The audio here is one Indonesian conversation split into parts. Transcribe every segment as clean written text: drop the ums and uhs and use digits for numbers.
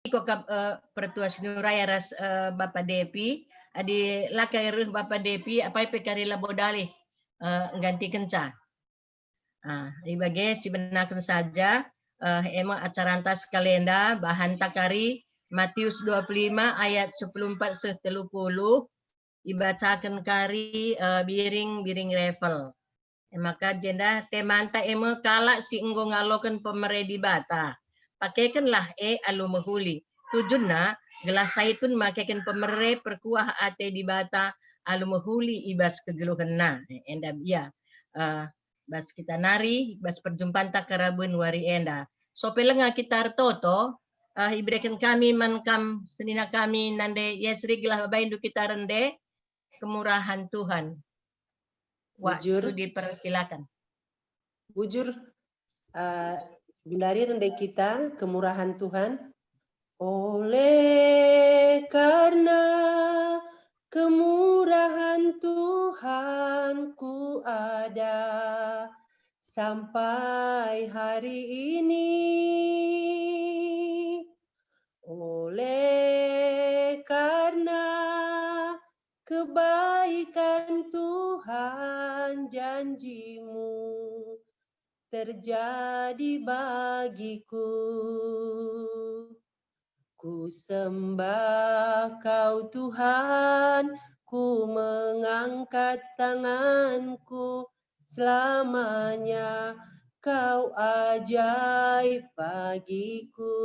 Iko pertua sinuraya ras Bapak Depi adi lakai Bapak Depi apa pekari labodali ganti kenca. Ibage sibenakan saja emang acara antas kalenda bahan takari Matius 25 ayat 14 30 dibacakan kari biring level. Maka jenda temanta emo kala si enggo ngalokan pemere di bata. Pakaikanlah alu mahuli. Tujunna gelas saitun makaikan pemere perkuah ate di bata alu mahuli ibas kegeluhan na. Enda biya. Bas kita nari, bas perjumpaan tak karabun wari enda. So pelenga kita toto, iberikan kami mankam senina kami nande yesri gelah baindu kita rende kemurahan Tuhan. Waktu dipersilakan. Bujur, bindari rendai kita kemurahan Tuhan. Oleh karena kemurahan Tuhan ku ada sampai hari ini. Oleh karena kebaikan Tuhan janjimu terjadi bagiku. Ku sembah Kau Tuhan, ku mengangkat tanganku, selamanya Kau ajaib bagiku.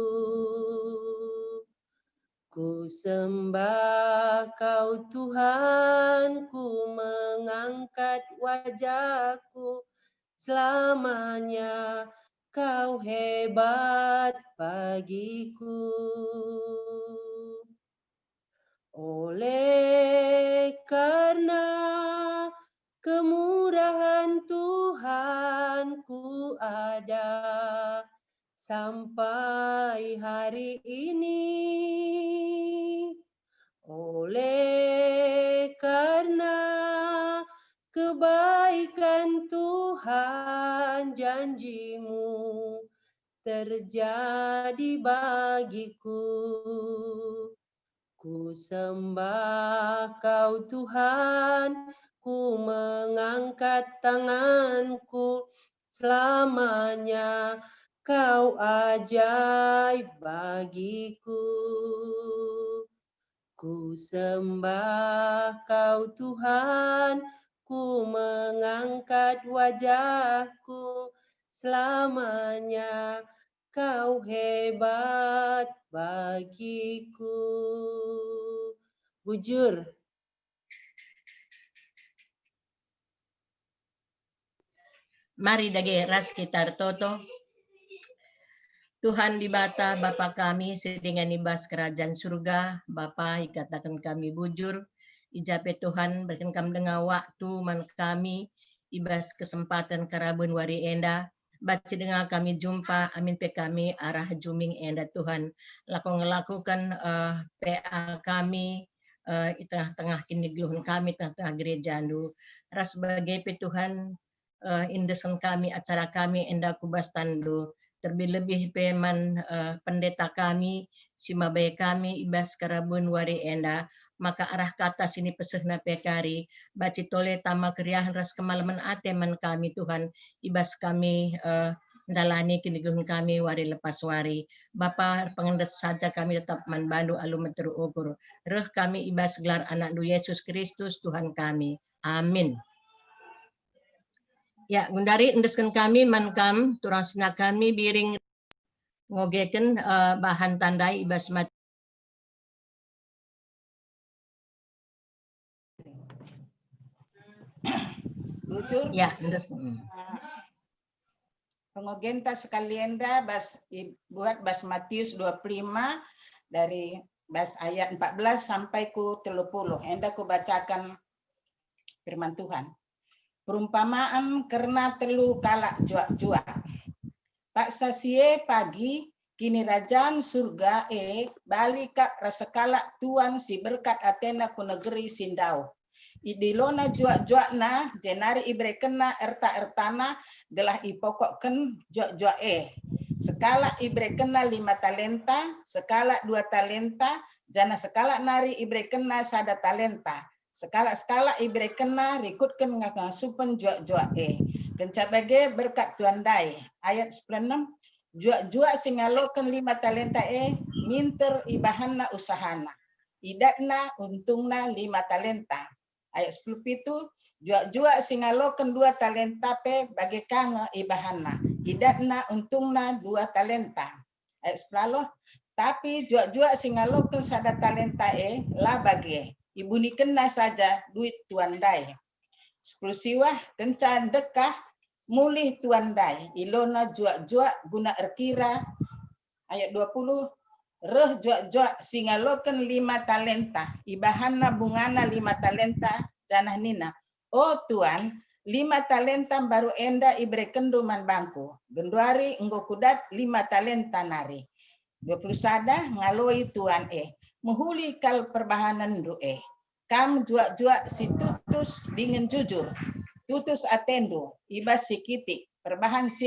Ku sembah Kau Tuhan, ku mengangkat wajahku, selamanya Kau hebat bagiku. Oleh karena kemurahan Tuhan ku ada sampai hari ini. Oleh karena kebaikan Tuhan janjimu terjadi bagiku. Ku sembah Kau Tuhan, ku mengangkat tanganku, selamanya Kau ajaib bagiku. Ku sembah Kau Tuhan, ku mengangkat wajahku, selamanya Kau hebat bagiku. Bujur. Mari dage ras kita toto. Tuhan di bata Bapa kami sedingan ibas kerajaan surga, Bapa ikatakan kami bujur, ijape Tuhan berikan kami dengan waktu man kami ibas kesempatan karabun wari enda, baca dengan kami jumpa, amin pe kami arah juming enda Tuhan, ngelakukan PA kami, di tengah-tengah kini geluhun kami, tengah-tengah gereja andu, ras sebagai pe Tuhan, indesan kami, acara kami enda kubas tandu, terlebih peman pendeta kami, simabai kami, ibas karabun wari enda, maka arah kata sini pesehna pekari, baci tole tama keriahan ras kemalaman ateman kami Tuhan, ibas kami dalani kinigun kami wari lepas wari. Bapa pengendas saja kami tetap manbandu alumeteru ukur. Reh kami ibas gelar anak du Yesus Kristus Tuhan kami. Amin. Ya, gundari endeskan kami mankam turang sena kami biring ngogeken bahan tandai ibas mat. Bujur. Ya, endes. Pengogenta sekalienda buat bas Matius 25 dari bas ayat 14 sampai ku 30. Hendak ku bacakan firman Tuhan. Perumpamaan karena telu kalak juak-juak. Pak sasie pagi kini rajaan surga bali kak rasakalak tuan si berkat Athena ku negeri sindau. Idilona juak-juak na jenari ibre kena erta-ertana gelah ipokok ken juak-juak Sekala ibre kena 5 talenta, sekala 2 talenta, jana sekala nari ibre kena 1 talenta. Sekala ibre kena rikutkan ngasupen jua Kenca bage berkat Tuan Dai. Ayat 96. Jua singalokan 5 talenta minter ibahanna usahana. Idatna untungna 5 talenta. Ayat 10 itu jua singalokan 2 talenta bagi kanga ibahanna. Idatna untungna 2 talenta. Ayat 10. Tapi jua singalokan 1 talenta lah bagi. Ibunikenna saja duit Tuan Dai. 10 siwah kencan dekah mulih Tuan Dai. Ilona jua guna erkira. Ayat 20. Reh jua singalokan 5 talenta. Ibahanna bungana 5 talenta janah nina. Oh Tuan, 5 talenta baru enda ibre kenduman bangku. Genduari enggo kudat 5 talenta nari. 20 sada ngaloi Tuan Muhuli kal perbahanan du Kam jua si tutus dingin jujur. Tutus atendo, ibas si kitik. Perbahan si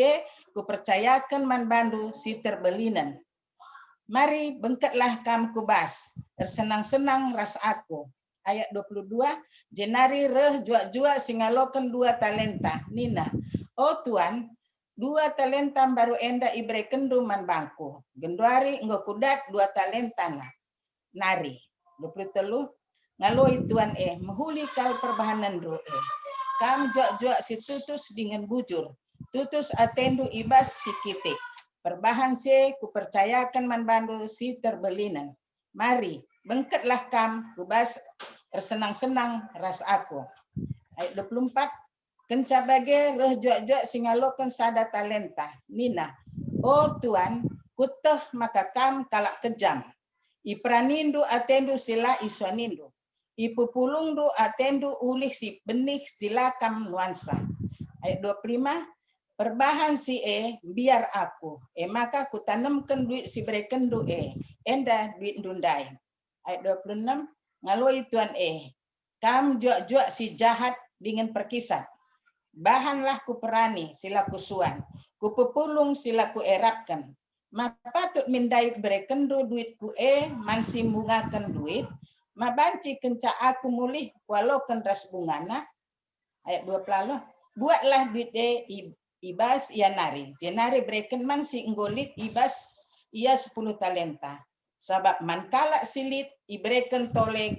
ku percayakan man bandu si terbelinan. Mari bengkatlah kam kubas. Tersenang-senang ras aku. Ayat 22, jenari reh jua singalokan 2 talenta. Nina, oh Tuan, 2 talenta baru enda ibre kendu man bangku. Genduari enggo kudat 2 talenta nari. 23, ngaloi Tuan mehuli kal perbahanan do Kam jua si tutus dengan bujur. Tutus atendu ibas si kitik. Perbahan si kupercayakan man bandu si terbelinan. Mari, bengkatlah kam kubas tersenang-senang ras aku. Ayat 24. Kenca bage reh jua singalokan 1 talenta. Nina, oh Tuan, kuteh maka kam kalak kejam. Ipranindu atendu sila iswanindu. Ipupulungdu atendu ulih si benih silakam nuansa. Ayat 25. Perbahan si biar aku. Maka kutanamkan duit si berekendu enda duit ndundai. Ayat 26. Ngaloi Tuan Kam jua si jahat dengan perkisah. Bahanlah ku perani sila kusuan. Kupupulung sila ku erapkan. Maka patut mindai berekendu duitku mansi bungakan duit. Mabanci kenca aku mulih walau ras bungana. Ayat 20. Buatlah duit ibas ia nari. Jenari bereken man si nggolit ibas ia 10 talenta. Sabab man kalak silit ibreken tole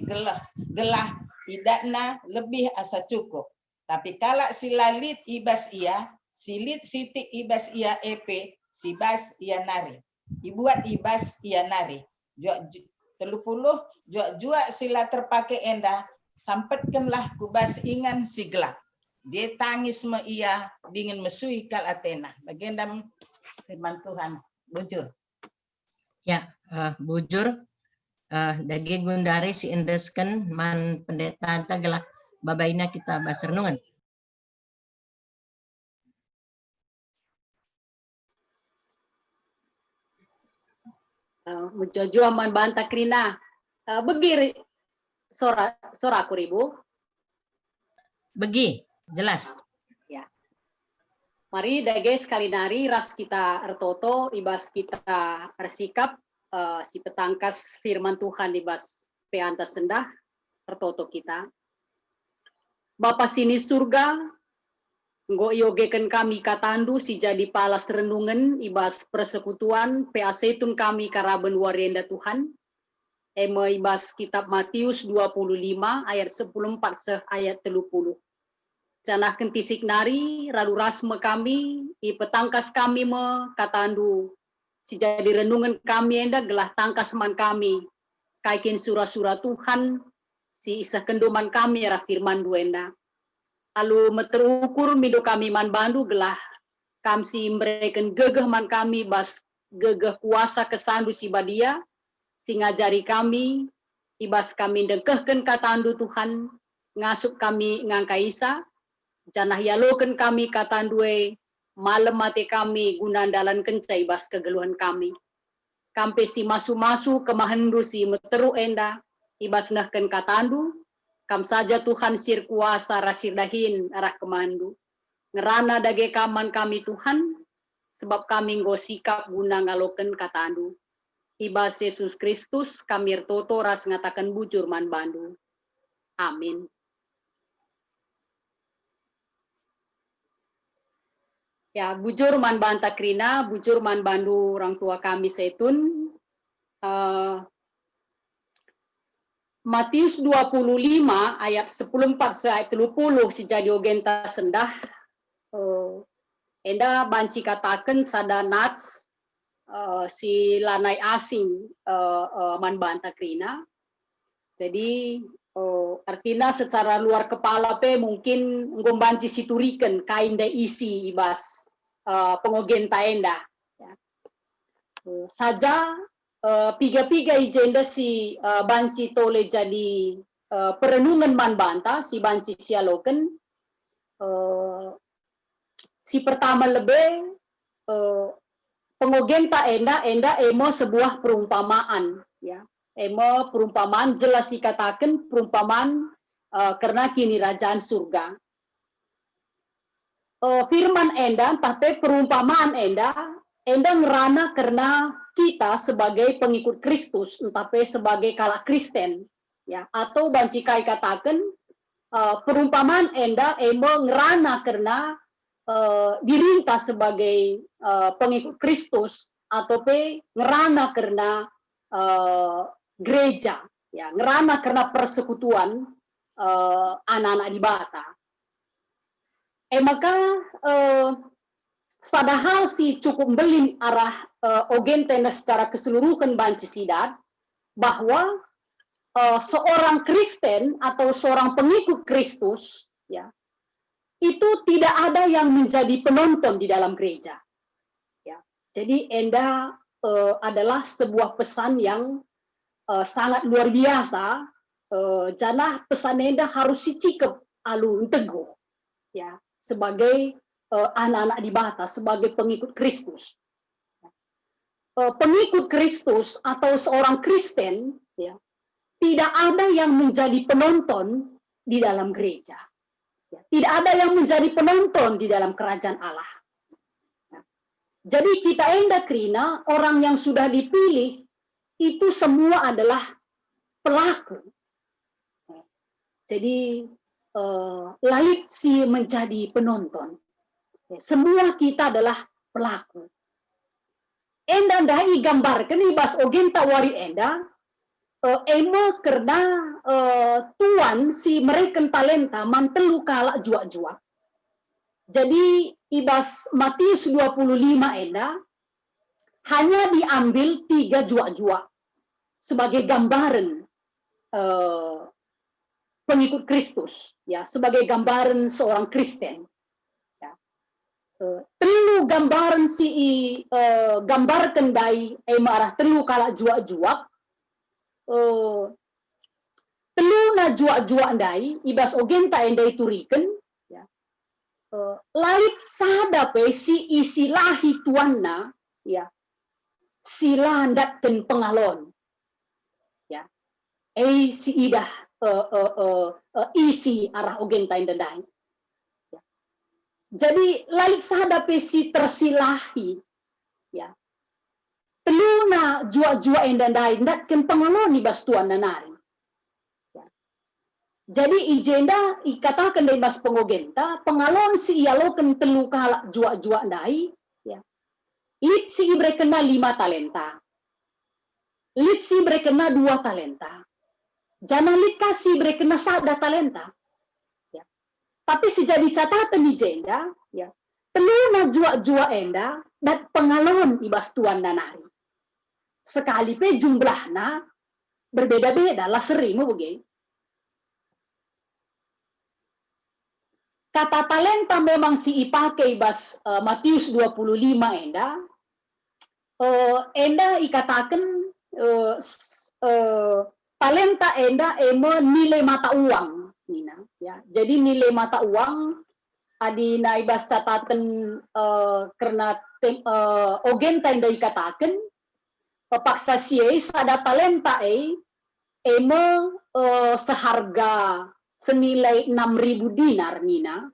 gelah idakna lebih asa cukup. Tapi kalak silalit ibas ia, silit sitik ibas ia sibas ia nari. Ibuat ibas ia nari. 30 jua sila terpakai enda sampetkanlah kubas ingan si gelap. Je tangis me ia dingin mesui kal Athena. Bagendam firman Tuhan. Bujur. Ya, bujur dagi gundari si indesken man pendeta gelak babaina kita bahas renungan. Menjojua man banta krina begir sora kuribu. Begi, jelas. Ya. Mari dage sekali nari ras kita ertoto ibas kita ersikap si petangkas firman Tuhan ibas peantas sendah ertoto kita. Bapa sini surga, nggo yogekan kami katandu si jadi palas renungan ibas persekutuan peasetun kami karaben warenda Tuhan. Ibas kitab Matius 25 ayat 14 ayat 30. Canah kentisik nari ralu rasme kami ipetangkas kami me katandu si jadi renungan kami enda gelah tangkas man kami kaikin surah-surah Tuhan si isah kenduman kami arah firman duenda. Lalu meterukur mido kami man bandu gelah kam si mereken gegeh man kami bas gegeh kuasa kesandu si badia si ngajari kami ibas kami dengkehken katandu Tuhan ngasup kami ngangkaisa janah yaloken kami katandue malam mati kami gunandalan kenca ibas kegeluhan kami. Kampe si masu-masu kemahendu si meteru enda ibas nahken katandu kam saja Tuhan sir kuasa rasir dahin arah kemandu. Ngerana dage kaman kami Tuhan sebab kami nggo sikap guna ngaloken katandu. Ibas Yesus Kristus kami ertoto ras ngatakan bujur man bandu. Amin. Ya, bujur man banta krina, bujur man bandu orang tua kami setun. Matius 25 ayat 14 sampai 30 si jadi ogenta sendah. Enda banci katakan sada nats si lanai asing man banta krina. Jadi artinya secara luar kepala mungkin ngombanci situriken kain da isi ibas pengogenta enda. Ya. Saja piga-piga ijenda si banci tole jadi perenungan man banta si banci sialoken si pertama lebih pengogenta enda emo sebuah perumpamaan ya. Emo perumpamaan jelas dikatakan perumpamaan karena kini kerajaan surga. Firman enda tapi perumpamaan enda ngerana karena kita sebagai pengikut Kristus tapi sebagai kalak Kristen ya, atau bancikai katakan perumpamaan enda emo ngerana karena dirinta sebagai pengikut Kristus atau ngerana karena gereja ya, ngerana karena persekutuan anak-anak di Bata. Maka padahal si cukup belin arah ogentena secara keseluruhan banci sidat bahwa seorang Kristen atau seorang pengikut Kristus ya itu tidak ada yang menjadi penonton di dalam gereja ya. Jadi enda adalah sebuah pesan yang sangat luar biasa. Janah pesan enda harus dicikep alun teguh ya sebagai anak-anak di Bata, sebagai pengikut Kristus. Pengikut Kristus atau seorang Kristen ya tidak ada yang menjadi penonton di dalam gereja ya. Tidak ada yang menjadi penonton di dalam kerajaan Allah ya. Jadi kita enda krina orang yang sudah dipilih itu semua adalah pelaku. Jadi laik si menjadi penonton. Semua kita adalah pelaku. Enda dai gambarkan ibas ogenta wari enda emo karena tuan si mereka talenta mantelu kalak jua-jua. Jadi ibas Matius 25 enda hanya diambil 3 jua-jua sebagai gambaran pengikut Kristus ya, sebagai gambaran seorang Kristen ya. Telu gambaran si gambarkan dai marah telu kala jua-jua telu na jua-jua dai ibas ogenta endai turiken ya. Laik sada pe si isilahi tuanna ya sila ndatken pengalon ya si idah isi arah ogenta endai ya. Jadi laik sada pe si tersilahi ya teluna jua-jua endai ndatken pengalon ibas tuan nanari ya. Jadi ijenda ikatakan dari bas pengogenta pengalon si ialoken telu kala jua-jua endai ya. Lit si ibre kena 5 talenta. Lit si ibre kena 2 talenta. Jangan lit kasih ibre kena 1 talenta. Ya. Tapi si jadi catatan di jenda, ya. Teluna jua-jua enda dan pengalon ibas tuan nanari. Sekali pe jumlahna berbeda-beda lah serimu begini. Kata talenta memang si ipakai ibas Matius 25 enda. Enda ikatakan talenta enda nilai mata uang Nina ya. Jadi nilai mata uang adi naibas catatan karena ogenta enda ikatakan paksa siye sada talenta seharga senilai 6.000 dinar Nina.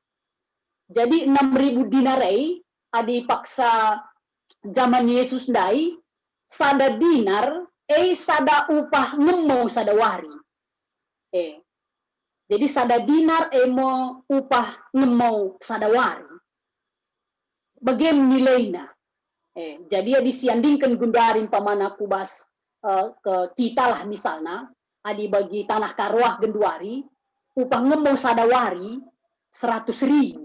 Jadi 6.000 dinar adi paksa zaman Yesus dai sada dinar sada upah ngemo sada wari. Jadi sada dinar mo upah ngemo sada wari. Bagaimana nilainya? Jadi disiandingkan gundarin pamana kubas ke kita lah misalnya, adi bagi tanah karuah genduari, upah ngemo sada wari 100.000.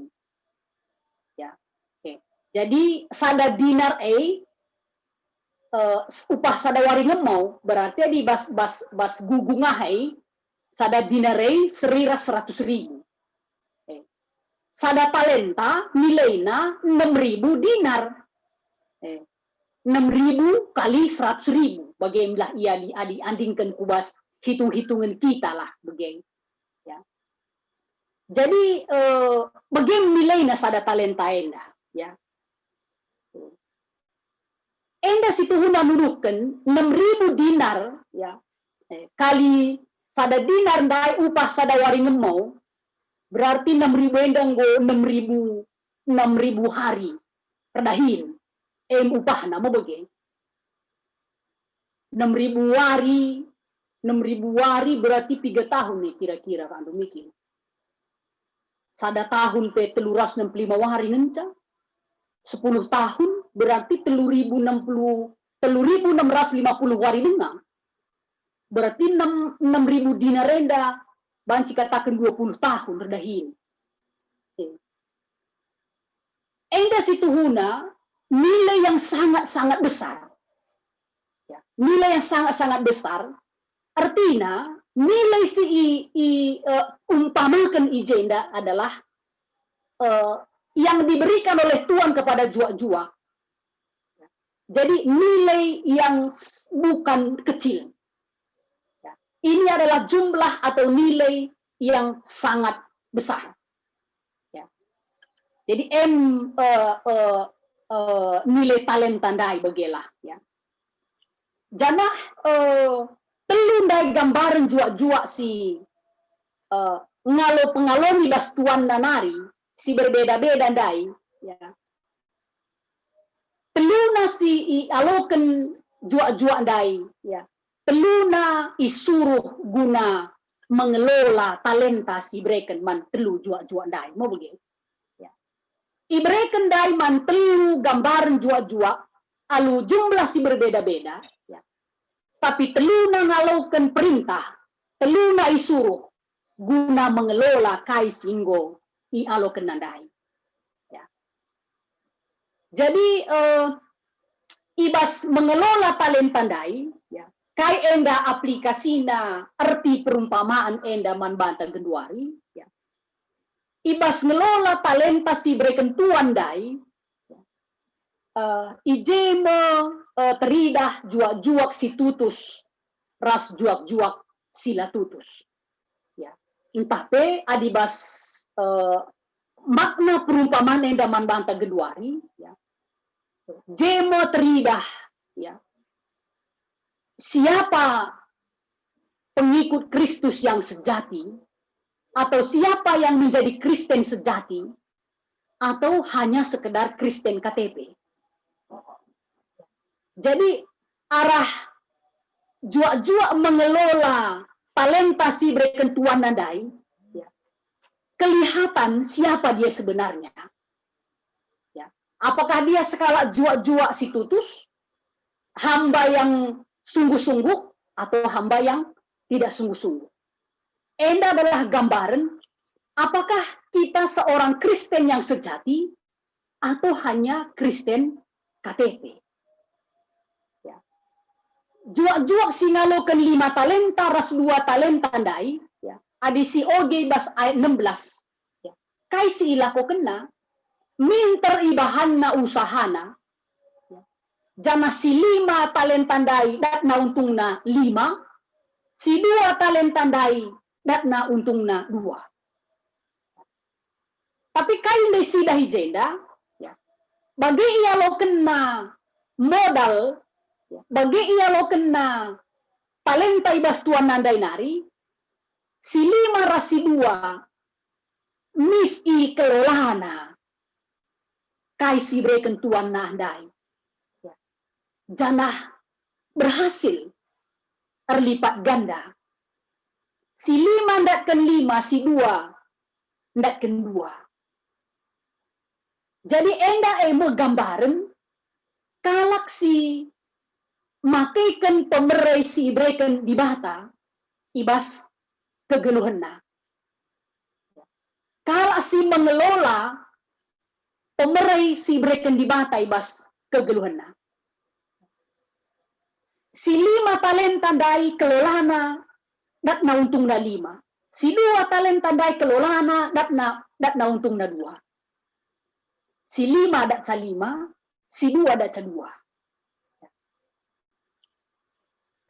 Ya, jadi sada dinar upah sada wari ngemo berarti di bas gugungah sada dinar serira 100.000. Sada talenta nilainya 6.000 dinar. 6.000 kali 100.000. Bagaimana ia diandingkan kubas hitung-hitungan kita lah bagaimana. Ya. Jadi bagaimana nilainya sada talenta enda. Ya. Enda situ huna nurukan 6.000 dinar ya kali sada dinar dai upah sada wari ngemo berarti 6.000 enda nggo 6.000 hari perdahin upah nama bagaimana 6.000 wari berarti 3 tahun nih kira-kira kan mikir sada tahun pe 365 wari ngenca 10 tahun berarti 3.650 wari dengar. Berarti 6.000 dinar renda banci katakan 20 tahun redahin. Enda situ huna nilai yang sangat-sangat besar. Ya, nilai yang sangat-sangat besar. Artinya nilai umpamakan ijenda adalah yang diberikan oleh Tuhan kepada jua-jua. Jadi nilai yang bukan kecil. Ini adalah jumlah atau nilai yang sangat besar. Jadi nilai talenta dai begelah. Janah telu dai gambaran jua-jua si ngalo pengalami bas Tuhan nanari. Si berbeda-beda dai ya teluna si aloken jua-jua dai ya teluna isuruh guna mengelola talenta si breken man telu jua-jua dai mau begitu ya ibreken dai man telu gambaran jua-jua alu jumlah si berbeda-beda ya tapi teluna ngaloken perintah teluna isuruh guna mengelola kai singgo alo kenandai. Ya. Jadi ibas mengelola talenta dai, ya, kai enda aplikasina arti perumpamaan enda man bantang genduari, ya. Ibas ngelola talenta si breken tuan dai, ya. Ijeme teridah juak-juak si tutus, ras juak-juak sila tutus. Ya. Entah pe adibas makna perumpamaan yang daman bantang geduari ya jemo teridah ya siapa pengikut Kristus yang sejati atau siapa yang menjadi Kristen sejati atau hanya sekedar Kristen KTP. Jadi arah jua-jua mengelola talenta si breken tuan nandai kelihatan siapa dia sebenarnya. Ya. Apakah dia skala jua-jua si tutus, hamba yang sungguh-sungguh, atau hamba yang tidak sungguh-sungguh. Enda adalah gambaran, apakah kita seorang Kristen yang sejati, atau hanya Kristen KTP. Ya. Jua-jua singalokan 5 talenta, ras 2 talenta dai, ya. Adisi oge bas ayat 16. Ya. Kai si ilako kena, minter ibahanna usahana. Ya. Jana si 5 talentandai dat na untungna 5, si 2 talentandai dat na untungna 2. Tapi kai ndai sida hijenda, ya. Bagi ia lo kena modal, ya. Bagi ia lo kena talenta ibas tuan nandai nari, si 5 rasi 2 mis i kelolana kai si breken tuan nandai janah berhasil terlipat ganda. Si 5 ndatkan 5, si 2 ndatkan 2. Jadi enda gambaran kalak si makaikan pemerai si ibreken di bata ibas kegeluhanna. Kalak si mengelola pemerai si ibreken di bata ibas kegeluhanna. Si 5 talenta dai kelolana dat na untung na 5. Si 2 talenta dai kelolana dat na untung na 2. Si 5 dat ca 5, si 2 dat ca 2.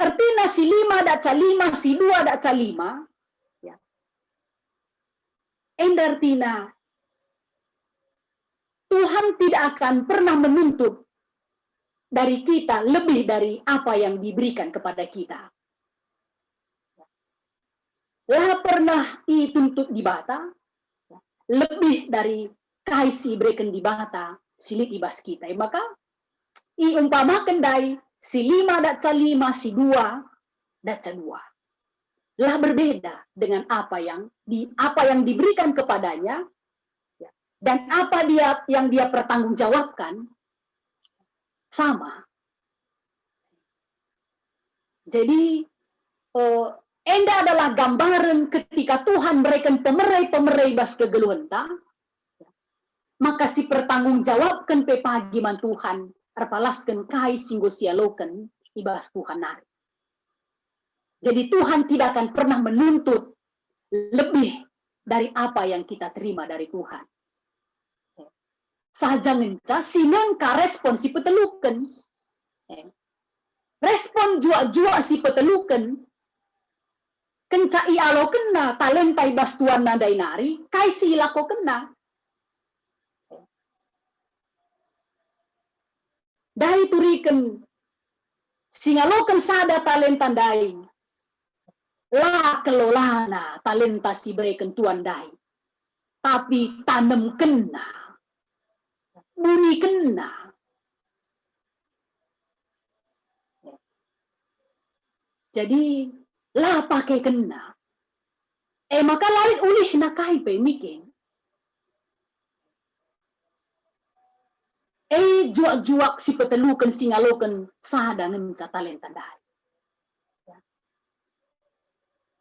Artinya si 5 dat ca 5, si 2 dat ca 5. Ya. Artinya Tuhan tidak akan pernah menuntut dari kita lebih dari apa yang diberikan kepada kita. Lah pernah dituntut di bata, lebih dari kaisi berikan di bata, silit ibas kita. Maka umpamakan dari si 5 dat ca 5, si 2 dat ca 2. Lah berbeda dengan apa yang diberikan kepadanya, dan apa yang dia pertanggungjawabkan sama. Jadi enda adalah gambaran ketika Tuhan berikan pemerai bas kegeluhenta, maka si pertanggungjawabkan pe pagi man Tuhan arpalaskan kai singgo sialokan ibas Tuhan nari. Jadi Tuhan tidak akan pernah menuntut lebih dari apa yang kita terima dari Tuhan. Saja ngenca sinengka respon si petelukan. Respon jua-jua si petelukan. Kenca ialo kena talenta ibas tuan nadai nari, kai si ilako kena. Dai turiken singalokan sada talenta dai. La kelolana talenta si berikan tuan dai. Tapi tanam kena. Bumi kena. Jadi lah pakai kena. Maka lain ulih nakai pe mikin. Juak-juak si petelukan singalokan sada ngenca talenta dai.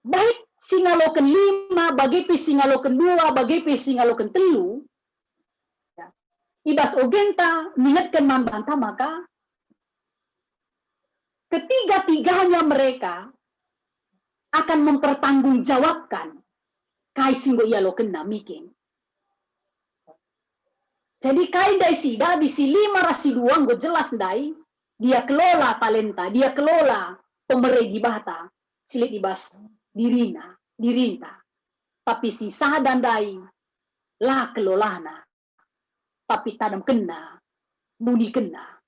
Baik singalokan 5, bagi pe singalokan 2, bagi pe singalokan 3. Ibas ogenta mingatkan membantah, maka ketiga-tiganya mereka akan mempertanggungjawabkan kai singgo ialo kena mikin. Jadi kai dai sida di si 5 rasi 2 nggo jelas dai dia kelola talenta, dia kelola pemerai di bata, silit ibas dirinta. Tapi si sadan dai lah kelolana. Tapi tanam kena, buni kena.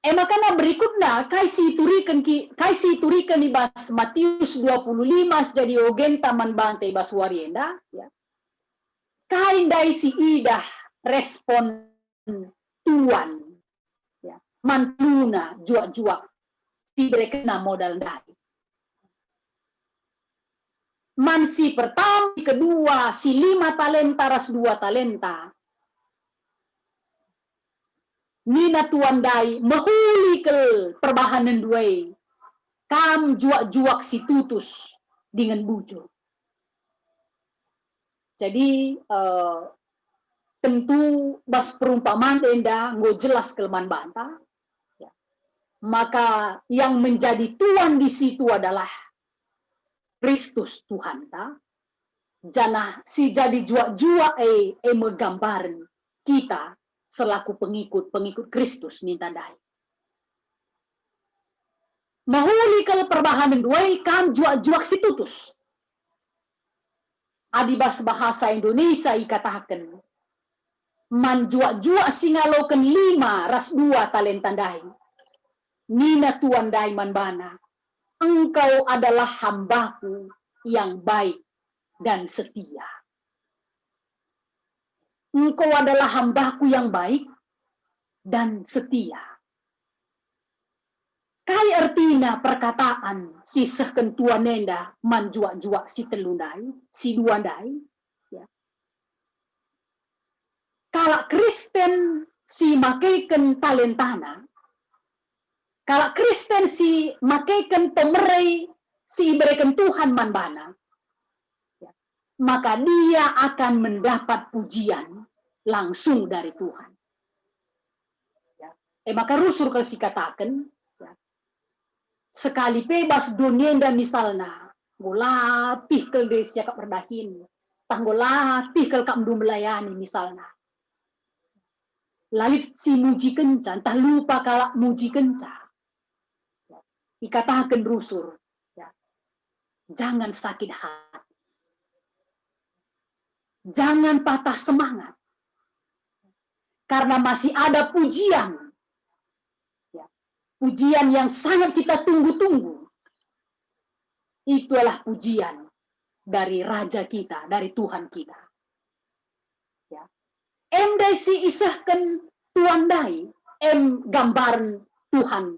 Makanya berikutnya, kaisi turikan ibas Matius 25 jadi ogen taman bantai ibas warienda. Ya. Kain dai si idah respon tuan. Ya. Mantuna juak-juak. Si kena modal dai. Man si pertama, si kedua, si 5 talenta ras 2 talenta. Nina tuan dai mahuli ke perbahanan duai. Kam juak-juak si tutus dengan bujo. Jadi tentu bas perumpamaan enda ngo jelas kelemahan bantah. Ya. Maka yang menjadi tuan di situ adalah Kristus Tuhan ta. Janah si jadi jua-jua megambaran kita selaku pengikut Kristus nintandai. Mahuli kalau perbahanan duai kam jua-juak si tutus. Adibas bahasa Indonesia ikatakan man jua-jua singaloken 5 ras 2 talentandai. Nina tuan dai manbana. Engkau adalah hambaku yang baik dan setia. Engkau adalah hambaku yang baik dan setia. Kai artinya perkataan si sekentua nenda manjuak-juak si telundai, si duandai. Ya. Kalau Kristen si makaikan talentana, kalau Kristen si makaikan pemerai si iberikan Tuhan manbana, ya, maka dia akan mendapat pujian langsung dari Tuhan. Ya. Maka rusur kalau si katakan, sekali bebas dunia dan misalnya golatih ke desa kak perdahin tanggolatih ke kak mdu melayani misalnya lalit si muji kencan tak lupa kalak muji kencan dikatakan rusur ya. Jangan sakit hati, jangan patah semangat karena masih ada pujian. Pujian yang sangat kita tunggu-tunggu. Itulah pujian dari Raja kita, dari Tuhan kita. Ya. Em dai si isahkan Tuhan dai, em gambaran Tuhan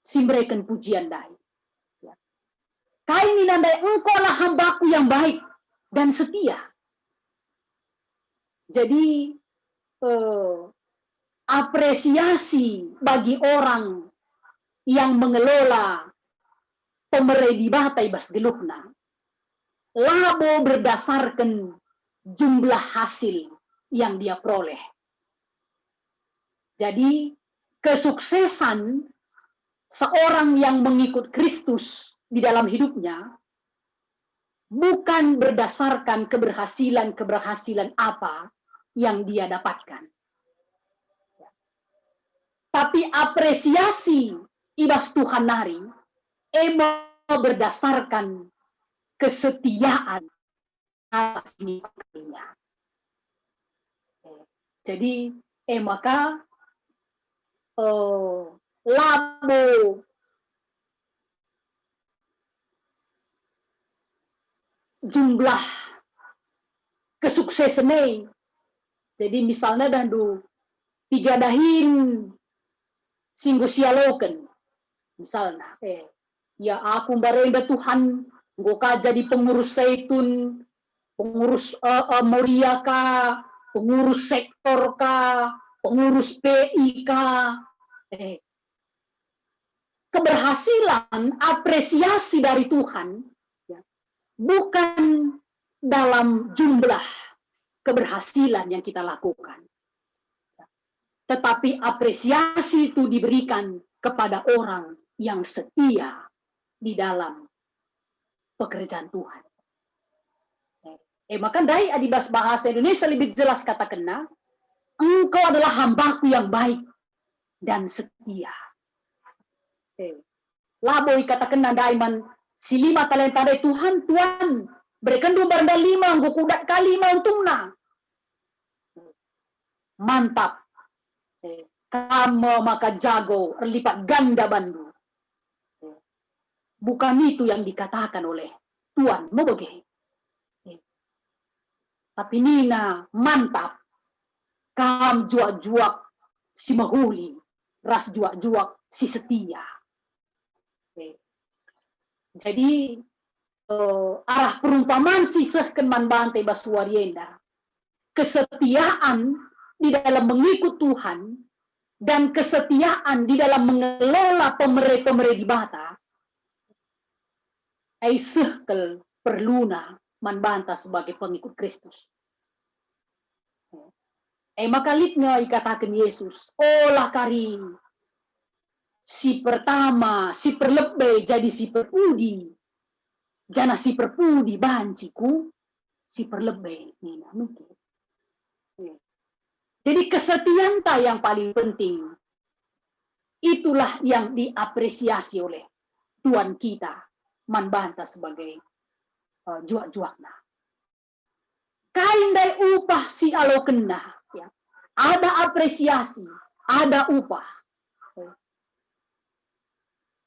simbrekan pujian dai. Ya. Kaini nandai engkau lah hambaku yang baik dan setia. Jadi apresiasi bagi orang yang mengelola pemerintah di batai bas geluhna labo berdasarkan jumlah hasil yang dia peroleh. Jadi kesuksesan seorang yang mengikut Kristus di dalam hidupnya bukan berdasarkan keberhasilan apa yang dia dapatkan. Tapi apresiasi ibas Tuhan nari berdasarkan kesetiaan atas nikmatnya. Jadi maka labo jumlah kesuksesannya. Jadi misalnya dandu pigadahin singgo sialoken misalnya ya aku barenda Tuhan ngoka jadi pengurus Zaitun, pengurus Moria ka, pengurus sektor ka, pengurus PI ka. Keberhasilan apresiasi dari Tuhan ya, bukan dalam jumlah keberhasilan yang kita lakukan. Tetapi apresiasi itu diberikan kepada orang yang setia di dalam pekerjaan Tuhan. Maka dari adibas bahasa Indonesia lebih jelas kata kena, engkau adalah hambaku yang baik dan setia. Laboi kata kena daiman si 5 talenta dari Tuhan berikan 2 barang 5 nggo kudat kali untungna. Mantap. Kamu maka jago lipat ganda bandu. Bukan itu yang dikatakan oleh Tuhan mau bagi. Tapi Nina mantap. Kam juak-juak si mahuli, ras juak-juak si setia. Jadi arah perumpamaan si sehken man bantai basuarienda. Kesetiaan di dalam mengikut Tuhan dan kesetiaan di dalam mengelola pemerintah di bata ai sehkel perluna manbanta sebagai pengikut Kristus. Maka litnya dikatakan Yesus, olah kari si pertama, si perlebe jadi si perpudi. Jana si perpudi banciku, si perlebe. Ini mungkin. Jadi kesetiaan yang paling penting. Itulah yang diapresiasi oleh Tuhan kita. Manbanta sebagai juak-juakna. Kain dari upah si alo kena. Ya. Ada apresiasi, ada upah.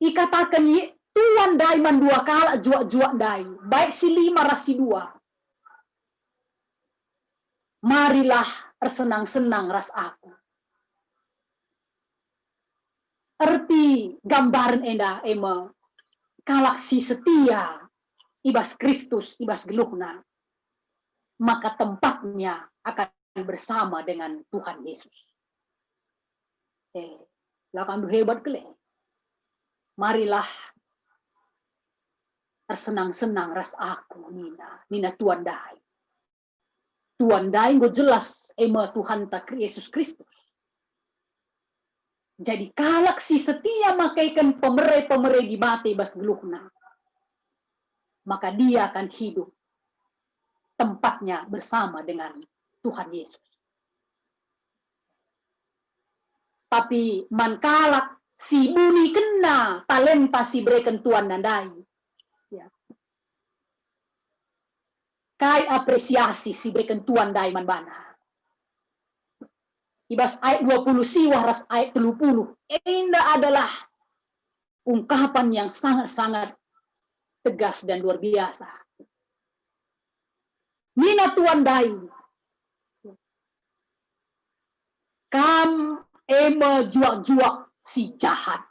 Ikatakan Tuhan daiman 2 kala juak-juak dai. Baik si 5 ras si 2. Marilah bersenang-senang ras aku. Erti gambaran enda ema kalak si setia ibas Kristus, ibas geluhna, maka tempatnya akan bersama dengan Tuhan Yesus. Lakan hebat kele. Marilah tersenang-senang ras aku Nina Tuhan dai. Tuhan dai go jelas ema Tuhan tak Yesus Kristus. Jadi kalak si setia makaikan pemerai-pemerai di bate bas geluhna, maka dia akan hidup tempatnya bersama dengan Tuhan Yesus. Tapi mankalak si buni kena talenta si berikan Tuhan nandai. Ya. Kai apresiasi si berikan Tuhan dai manbana. Ibas ayat 20 siwah ras ayat 30. Indah adalah ungkapan yang sangat-sangat tegas dan luar biasa. Nina Tuhan dai. Kam ema juak-juak si jahat.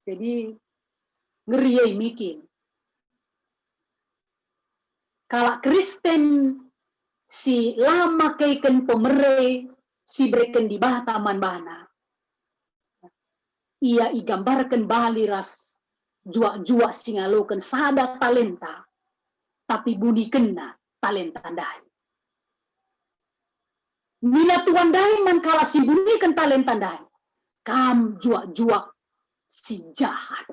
Jadi ngeri mikir. Kalau Kristen si lama keikan pemerai si berikan di bawah taman bana. Ia igambarkan bali ras juak-juak singalokan sada talenta. Tapi buni kena talenta dai. Nina Tuhan dai man kala si buni kan talenta dai. Kam juak-juak si jahat.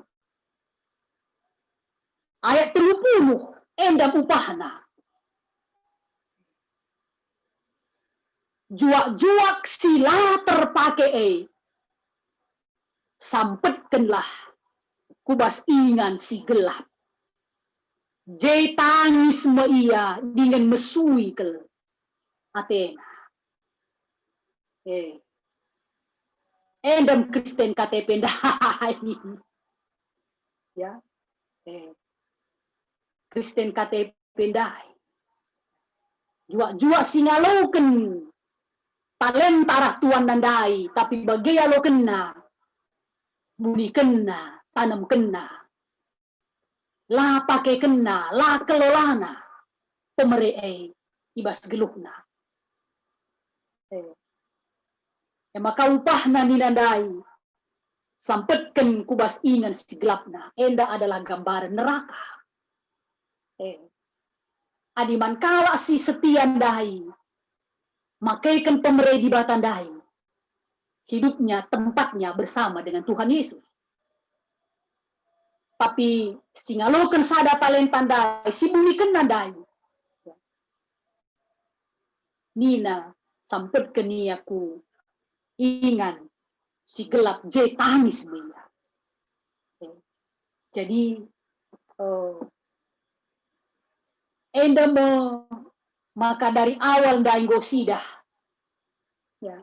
Ayat 30 endam upahna. Juak-juak sila terpakai sampetkanlah kubas ingan si gelap. Jai tangis ia dengan mesui ke Athena. Endam Kristen KTP ndai. Ya. Kristen KTP ndai. Juak-juak singaloken talenta arah Tuhan nandai, tapi bagai lo kena, buni kena, tanam kena, lah pakai kena, lah kelolana, pemerei ibas geluhna. Maka upahna ninandai, sampetkan kubas ingan si gelapna, enda adalah gambaran neraka. Adiman kala si setian dai, makaikan pemerai di batandai. Hidupnya, tempatnya bersama dengan Tuhan Yesus. Tapi singalokan sada talenta dai, si bumi kenandai. Nina sampetkan niaku ingan si gelap je tangis meia. Jadi enda maka dari awal dainggo sidah, ya,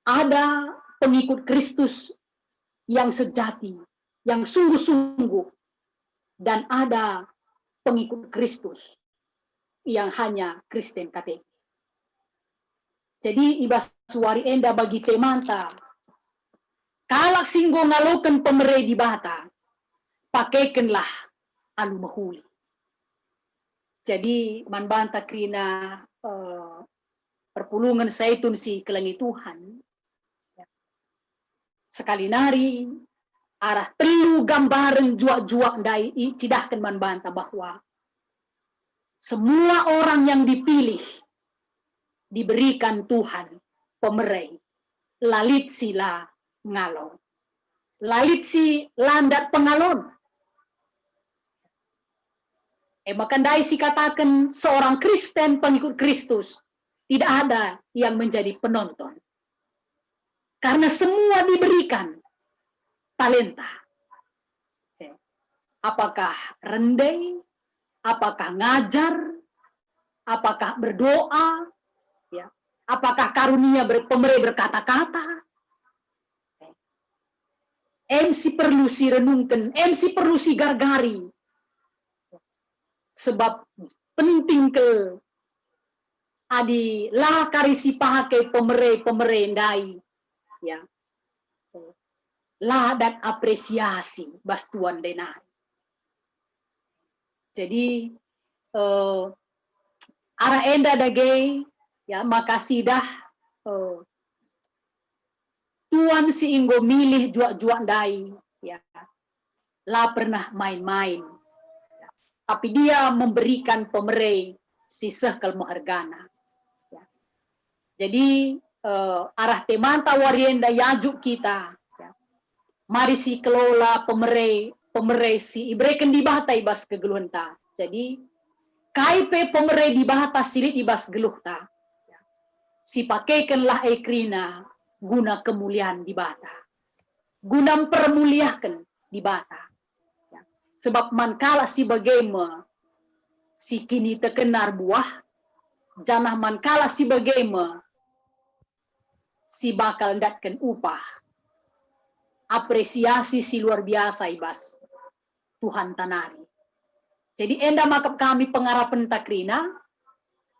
ada pengikut Kristus yang sejati, yang sungguh-sungguh, dan ada pengikut Kristus yang hanya Kristen KTP. Jadi ibas suari enda bagi temanta, kalak singgo ngalokan pemerai di bata, pakaikanlah anu mahuli. Jadi manbanta krina perpulungan saitun si kelangi Tuhan. Sekali nari arah telu gambaran juak-juak dai cidahkan manbanta bahwa semua orang yang dipilih diberikan Tuhan pemerai lalit sila ngalong. Lalit si landat pengalon. Makandai si katakan seorang Kristen pengikut Kristus tidak ada yang menjadi penonton. Karena semua diberikan talenta. Apakah rendai, apakah ngajar, apakah berdoa, ya, apakah karunia pemerai berkata-kata. MC perlu si renungkan, MC perlu si gargari. Sebab penting ke adi lah karisi pakai pemerai ndai ya. Ladak apresiasi bas tuan denai. Jadi ara enda dage ya makasih dah tuan si inggo milih juak-juak dai ya. La pernah main-main. Tapi dia memberikan pemerai si sehkel mohargana. Ya. Jadi arah temanta warienda yajuk kita. Ya. Mari si kelola pemerai si ibreken di bahata ibas kegeluhenta. Jadi kaipe pemerai di bahata silit ibas geluhta. Ya. Si pakaikanlah ekrina guna kemuliaan di bahata. Guna permuliakan di bahata. Sebab mankala si bagema si kini terkenar buah, janah mankala si bagema si bakal datkan upah. Apresiasi si luar biasa ibas Tuhan tanari. Jadi enda makap kami pengarapan takrina,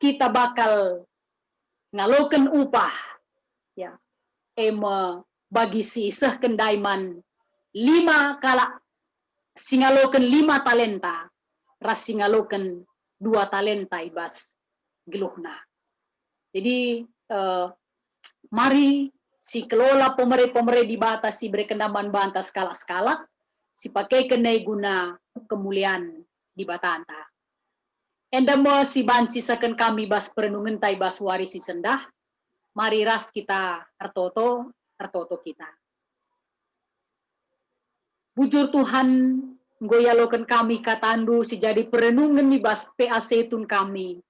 kita bakal ngaloken upah ya. Bagi si seh kendaiman 5 kala singaloken 5 talenta, ras singaloken 2 talenta ibas geluhna. Jadi mari si kelola pemerai di batas si berkendaman banta skala-skala, si pakai kenai guna kemuliaan di batanta. Endamo si banci saken kami bas perenungan tai bas warisi sendah, mari ras kita artoto kita. Bujur Tuhan, goyalokan kami katandu si jadi perenungan di bas PAC tun kami.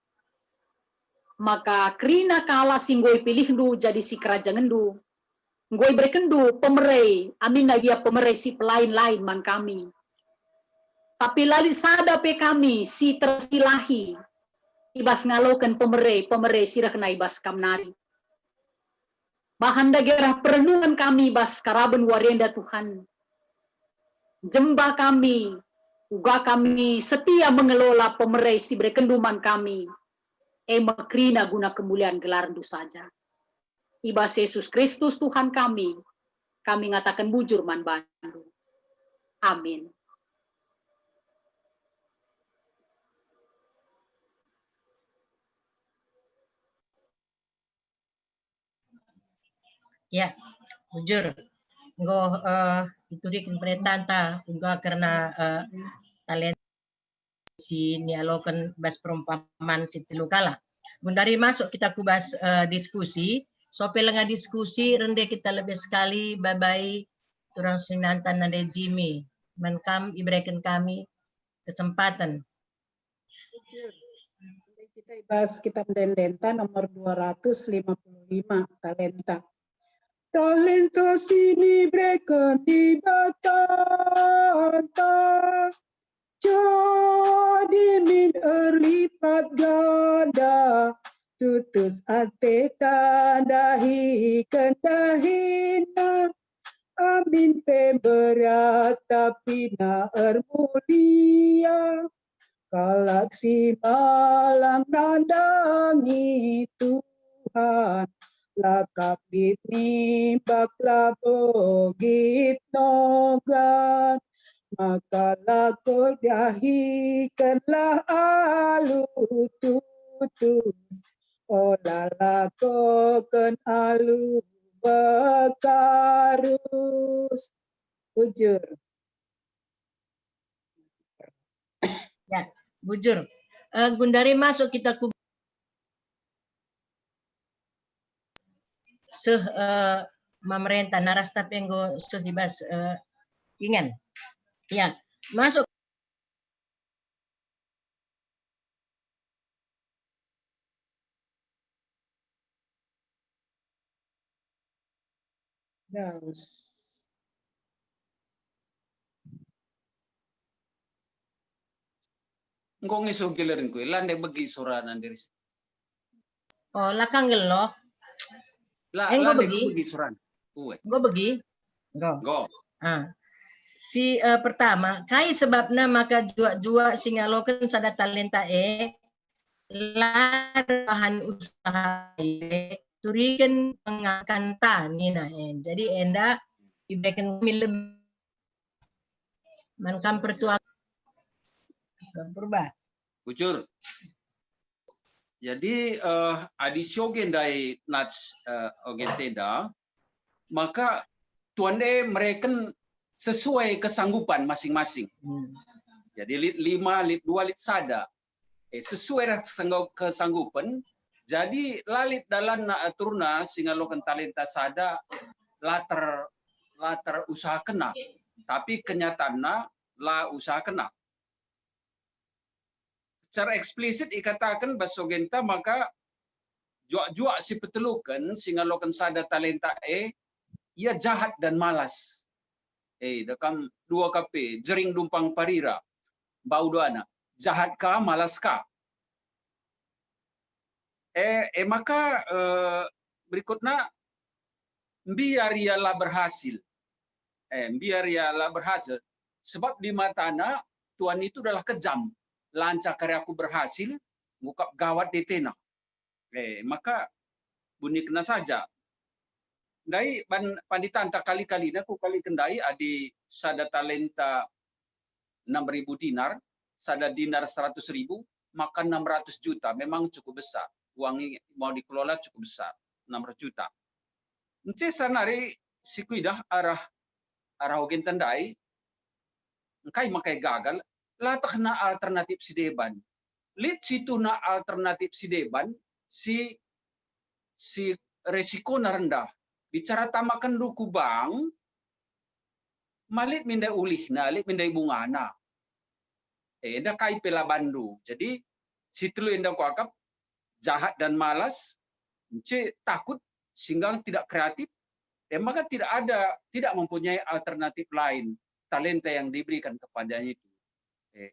Maka krina kala singgoy pilih du jadi si kerajaan du. Goy berkendu pemerai, amin dia pemerai si pelain-lain man kami. Tapi lali sada pe kami si tersilahi. Ibas ngalokan pemerai sirah kena ibas kamnari. Bahan dagerah perenungan kami bas karaben warienda Tuhan. Jemba kami, uga kami setia mengelola pemerai si berkenduman kami. Makrina guna kemuliaan gelar du saja. Ibas Yesus Kristus Tuhan kami ngatakan bujur man bandu. Amin. Ya, bujur. Nggo itu di pemerintahan ta juga karena talent si nialokan bas perumpamaan si tilukala. Gundari masuk kita kubas diskusi. Sope lenga diskusi rende kita lebih sekali babai turang sinantan nade Jimmy. Menkam ibrekan kami kesempatan. Kita ibas kita mendendenta nomor 255 talenta. Talenta sini berikan di batanta, jadi min erlipat ganda, tutus ate tandahi kendahina, amin pemberat tapi na ermulia, galaksi malang nandangi Tuhan. Lakap git ni bakla bogit nogan, maka lako dahikanlah alu tutus, olah lakokan alu bekarus. Bujur. Ya, bujur. Gundari masuk kita ku memerintah narasta penggo sedibas ingan. Ya, masuk. Daus. Ngong iso gilerin ko ilan de bagi suranan diri. Oh, lakang gelo. Enggo begi suran. Uwe. Enggo begi. Go. Si pertama, kai sebabna maka jua-jua singaloken sada talenta lahan usaha turikan pengangkanta nina jadi enda ibeken kami lebih mankam pertua purba. Bujur. Jadi adi syogen dai nats ogenteda, maka tuande mereka sesuai kesanggupan masing-masing. Jadi lit 5, lit 2, lit sada. Sesuai kesanggupan. Jadi lalit dalam turna singa lokan talenta sada latar usaha kena. Tapi kenyataannya la usaha kena. Secara eksplisit dikatakan basogenta maka juak-juak si petelukan singa lokan sada talenta ia jahat dan malas. Dekam 2 KP jering dumpang parira bau doana jahat ka malas ka. Maka berikutnya biar ialah berhasil. Biar ialah berhasil sebab di matana Tuhan itu adalah kejam. Lancar karyaku berhasil, ngukap gawat di tena. Maka bunyi kena saja. Dai panditan tak kali-kali aku kali kendai adi sada talenta 6.000 dinar, sada dinar 100.000, maka 600 juta. Memang cukup besar. Uang mau dikelola cukup besar, 600 juta. Ence sanari sikuidah arah ogen tandai, engkai makai gagal, latak na alternatif si deban. Lit situ na alternatif si deban, si resiko na rendah. Bicara tamakan duku bang, malit mindai ulih na, lit mindai bunga na. Eda kai pela bandu. Jadi situ enda kuakap jahat dan malas, takut sehingga tidak kreatif, maka tidak mempunyai alternatif lain talenta yang diberikan kepadanya itu.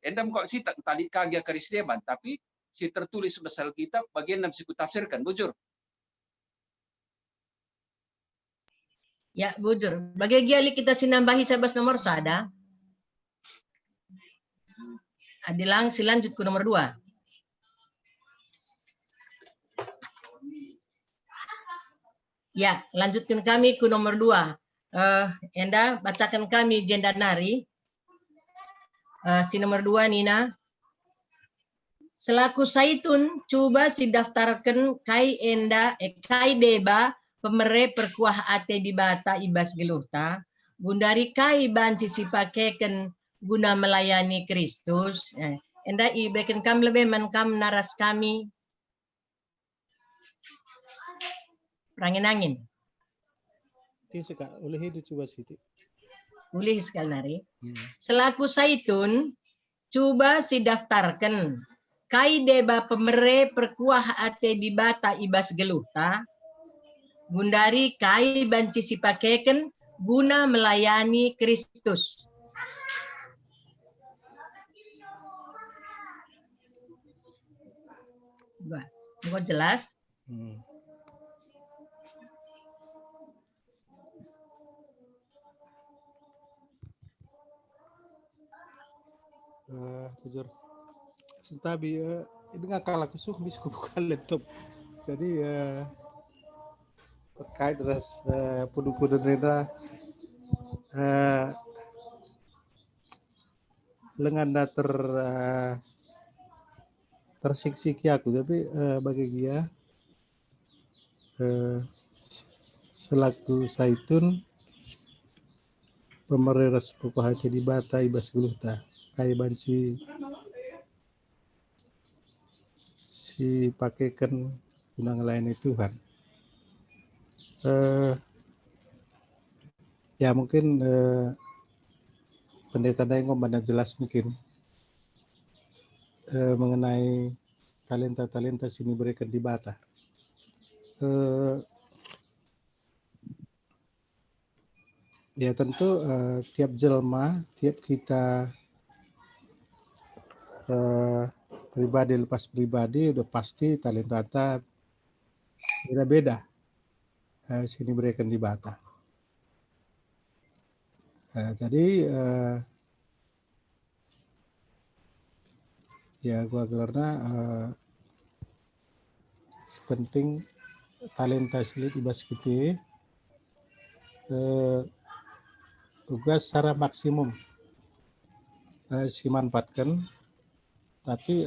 Endam kok si tadi kagia karis deban, tapi si tertulis sebesar kitab bagian dalam siku tafsirkan, bujur. Ya, bujur. Bagi giali kita sinambahi sabas nomor sada. Adilang silanjut ke nomor 2. Ya, lanjutkan kami ke nomor 2. Enda bacakan kami jenda nari. Si nomor 2 Nina. Selaku saitun coba si daftarkan kai enda kai deba pemere perkuah ate di bata ibas geluhta gundari kai banci si pakeken guna melayani Kristus. Enda ibeken kam lebih mankam naras kami angin-angin. Suka oleh itu coba siti. Ulih sekali nari. Selaku saitun coba si daftarkan kai deba pemere perkuah ate di bata ibas geluhta gundari kai banci si pakeken guna melayani Kristus. Enggak jelas? Jujur. Sentabi ini ngakal aku suh bis buka laptop. Jadi terkait ras pudu-pudu reda lengan tersiksiki aku, tapi bagi dia selaku saitun pemereras pokok hati di bata ibas geluhta kai banci si pakaikan guna melayani Tuhan. Ya mungkin pendeta Daengom mana jelas mungkin mengenai talenta-talenta sini berikan di bata. Ya tentu tiap jelma, tiap kita pribadi lepas pribadi udah pasti talenta beda-beda sini berikan di bata. Jadi ya gua gelarnya sepenting talenta silit ibas kita juga secara maksimum si manfaatkan, tapi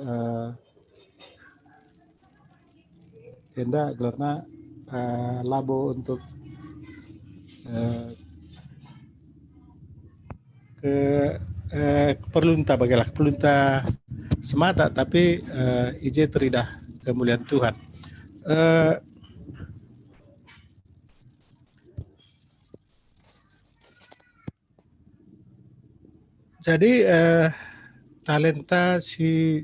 tenda karena labo untuk ke perlunta bagaimana perlunta semata, tapi ije teridah kemuliaan Tuhan. Jadi talenta si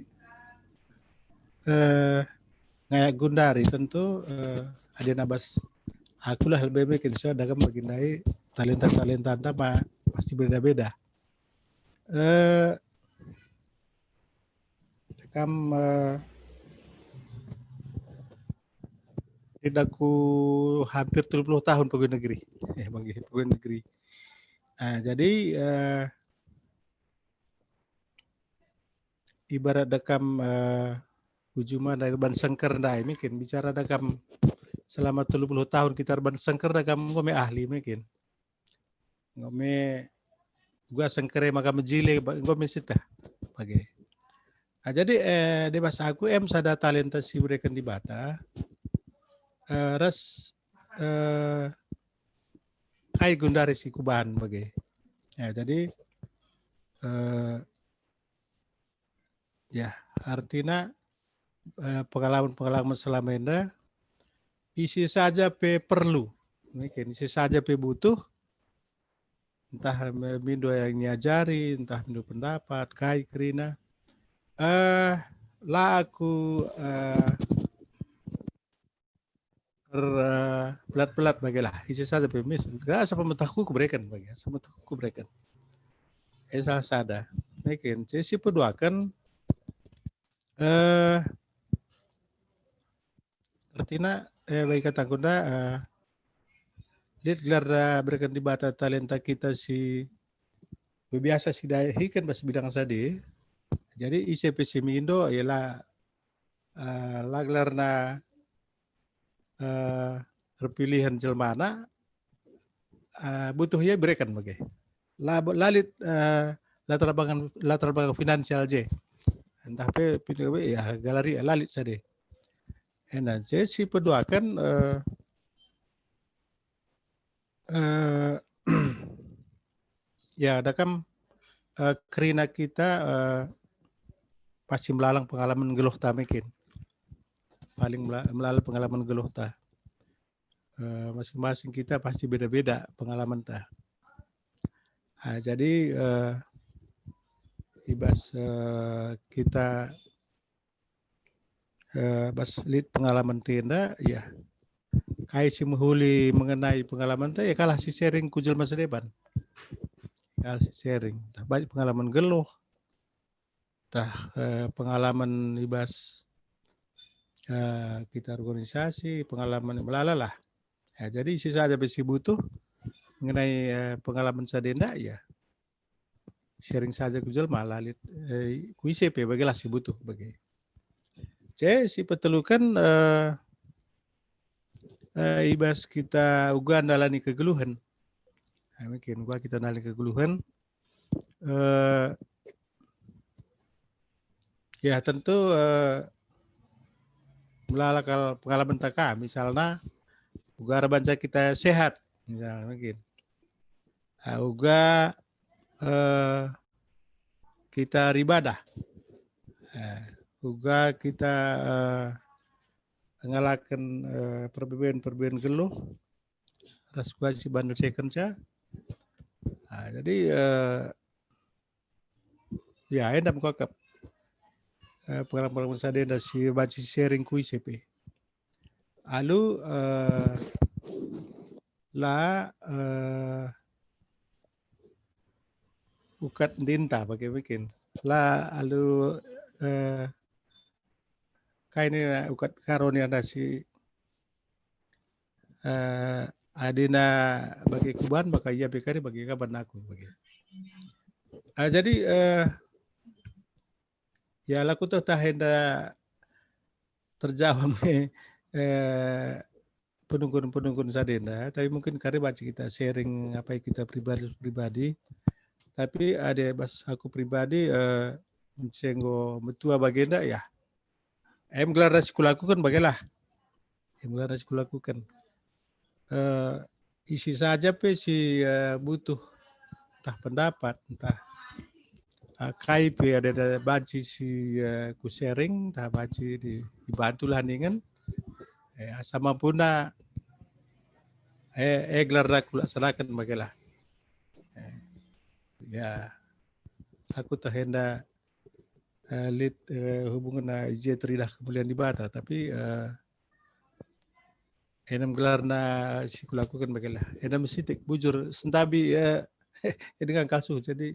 ngayak Gundari tentu ada nabas akulah lebih bikin so dalam baginai talenta apa pasti beda-beda. Kam tidakku hampir 30 tahun pegawai negeri. Pegawai negeri. Nah, jadi ibarat dekam ujuma dari ban sengker ndai mungkin bicara dekam selama 30 tahun kita ban sengker dekam ngome ahli mungkin. Ngome gua sengkere maka menjile ngome sita pagi. Nah, jadi di bahasa aku sada talenta si mereka di Bata ras kai Gundari si kubahan bagi. Ya, jadi ya artinya pengalaman selama ini isi saja perlu, mungkin isi saja butuh, entah mindo yang nyajari, entah mindo pendapat, kai kerina, lah aku pelat-pelat bagilah, isi saja mis, gak apa mentahku kuberikan bagi, sama mentahku kuberikan, salah sada, mungkin si peduakan artinya baik kata kuda lihat gelar berikan di Bata talenta kita si biasa si dahi kan pas bidang sadi. Jadi ICPC Mindo ialah laglarna terpilihan jelmana butuhnya berikan bagai. Lalit latar belakang finansial je. Entah pe ya galeri lalit sadi. Enak je si peduakan ya ada kan kerina kita pasti melalang pengalaman geluh ta mungkin paling melalang pengalaman geluh ta masing-masing kita pasti beda-beda pengalaman ta. Nah, jadi ibas kita bas lihat pengalaman tenda ya kai si menghuli mengenai pengalaman ta ya kalah si sharing kujel masa depan. Kalah si sharing banyak pengalaman geluh pengalaman ibas kita organisasi, pengalaman melala lah. Ya, jadi sisa aja besi butuh mengenai pengalaman sadenda ya sharing saja kujel malah lihat kuisep bagilah si butuh bagi. Jadi si petelukan ibas kita uga andalani kegeluhan. Nah, mungkin gua kita andalani kegeluhan. Ya tentu melalui pengalaman taka, misalnya uga banca kita sehat, misalnya mungkin. Uga kita ribadah, uga kita ngalakan perbedaan geluh, ras gua si bandel sekenca. Jadi ya endam kokap. Pengalaman saya ada si baca sharing kui CP. Lalu ukat dinta pakai bikin. Lalu kaini ukat karoni ada si adina bagi kuban bagi ia bekari bagi kaban aku bagi. Jadi ya laku tuh tahenda terjawab penunggun sadenda, tapi mungkin karena baca kita sharing apa yang kita pribadi. Tapi ada bas aku pribadi mencenggo metua bagenda ya. Gelar sekolahku kan bagaimana? Gelar sekolahku kan isi saja si butuh entah pendapat, entah KIP ada baci si ku sharing, entah baci dibantu lah nih kan. Sama puna gelar aku laksanakan bagaimana? Ya, aku tak hendak lead hubungan J3 dah kemuliaan di Bata, tapi enam gelar na si kulakukan bagaimana? Enam sitik bujur sentabi dengan kasus jadi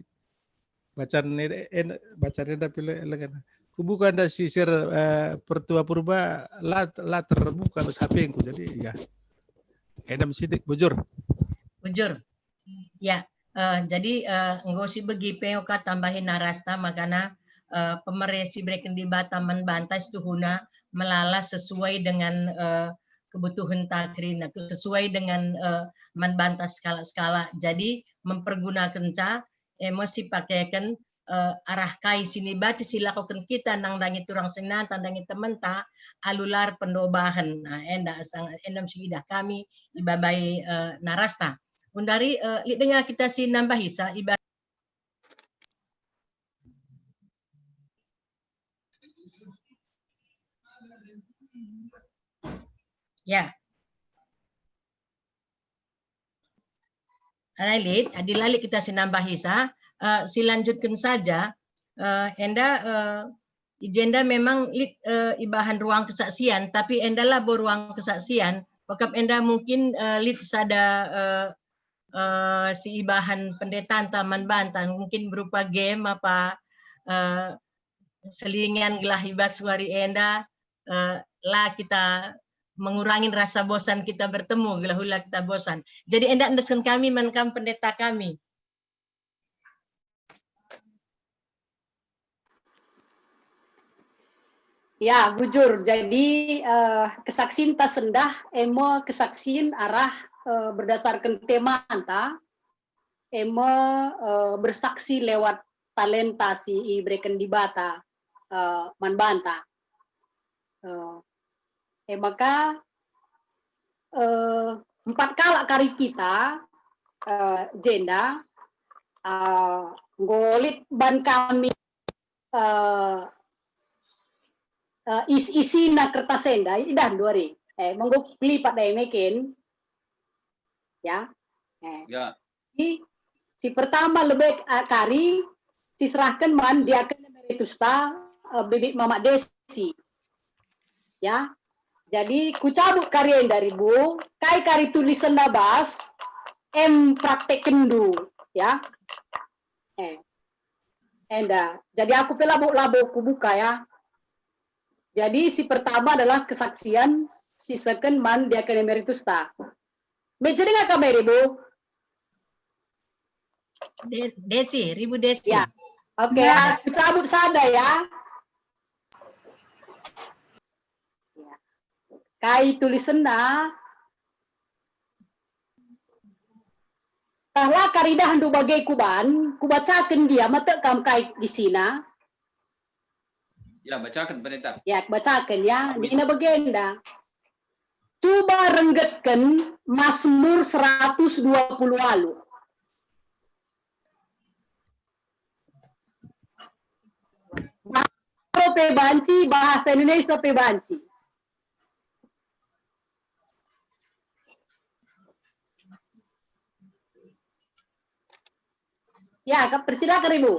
bacaan dah pilih elegan. Kubuka anda sisir pertua purba lah terbuka bas HP ku jadi ya enam sitik bujur. Bujur. Ya. Jadi ngosi begi POK tambahin narasta makana pemeresi breken di Bataman Bantai tuhuna melala sesuai dengan kebutuhan takrina, sesuai dengan manbanta skala-skala. Jadi mempergunakan emosi pakaikan arah kai sini baca silakukan kita nang dangi turang senan tandangi temen ta alular pendobahan. Nah, endam sidah kami ibabai narasta. Undari dengar kita si nambah hisa ibarat ya. Adilalit kita si nambah hisa silanjutkan saja ijenda memang ibahan ruang kesaksian tapi endalah beruang kesaksian wakap enda mungkin sada si ibahan pendetaan Taman Bantan mungkin berupa game apa selingan gelah ibas suari enda lah kita mengurangi rasa bosan kita bertemu gelah hula kita bosan. Jadi enda endaskan kami menkam pendeta kami. Ya, bujur. Jadi kesaksian tak sendah, emo kesaksian arah berdasarkan tema anta, emo bersaksi lewat talenta si Ibreken di Bata, manbanta. Maka 4 kala kari kita, jenda, ngolit ban kami isi na kertas senda idah duari monggo beli pada mekin ya Ya. si pertama lebih kari diserahkan man dia akan emeritus ta bibit Mama Desi ya jadi ku cabut karya dari bu kai kari tulisan nabas praktek kendu ya jadi aku pelabuk ku buka ya. Jadi si pertama adalah kesaksian, si second man dia akan emeritus ta. Jadi nggak kamera Bu? Desi, Ribu Desi. Ya, oke. Aku cabut sada ya. Kai tulisan na. Tahlah karidah handu bagai kuban, kubacakan dia mata kam kai di sina. Ya, bacakan pendeta. Ya, bacakan ya. Dina bagenda. Coba renggetkan Mazmur 120 lalu. Bahasa Banci, bahasa Indonesia Banci. Ya, persilakan Ibu.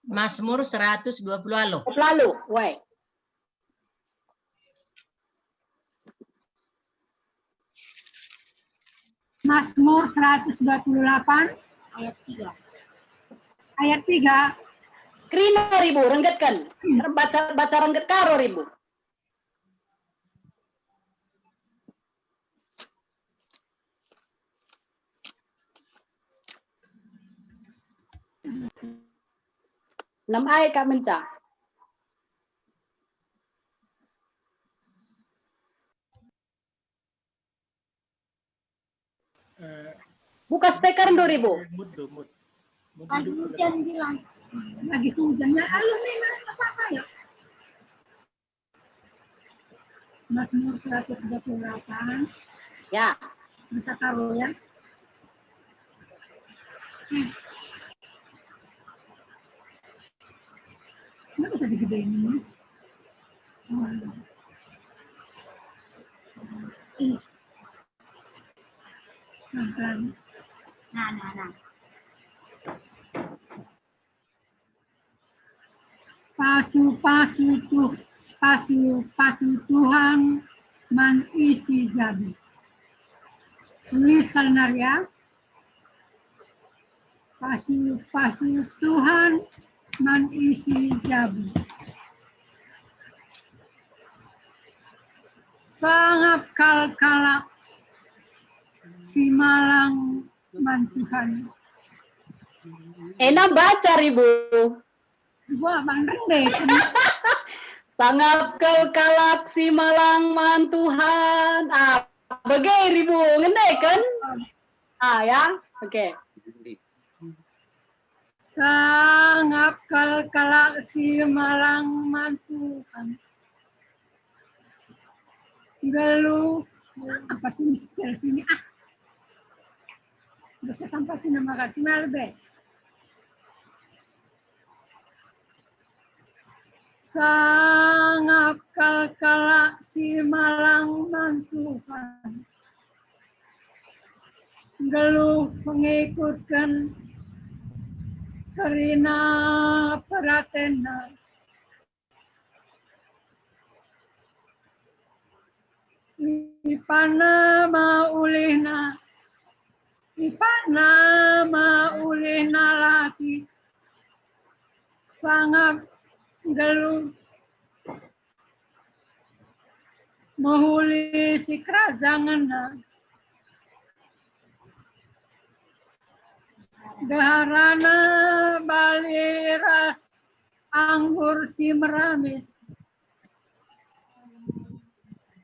Mazmur 120 lalu. Lalu, woi. Mazmur 128 ayat 3. Ayat 3. Krina Ibu, renggetkan. Baca rengget karo Ibu. 6 ayat Kak Menca. Buka speaker 2000. Lagi hujan bilang. Lagi hujan. Ya, ayo memang apa-apa ya. Mazmur 138. Ya. Bisa taruh ya. Nggak bisa digedein ini. Nah. Pasu Tuhan mengisi jadi. Tulis kalian ya. Pasu Tuhan mengisi jadi. Sangat kala si malang mantuhan. Enak baca Ribu. Gua bandeng deh. Sangat kalak si malang mantuhan. Bagai Ribu ngendai kan? Ya, oke. Sangat kalak si malang mantuhan. Geluh apa sih misal sini bisa sampai ke nama kenal be. Sangat kalak si malang mantuhan. Geluh mengikutkan karena peratena. Ipana maulihna laki sangat geluh mahuli si kerajaan daharana baliras anggur si meramis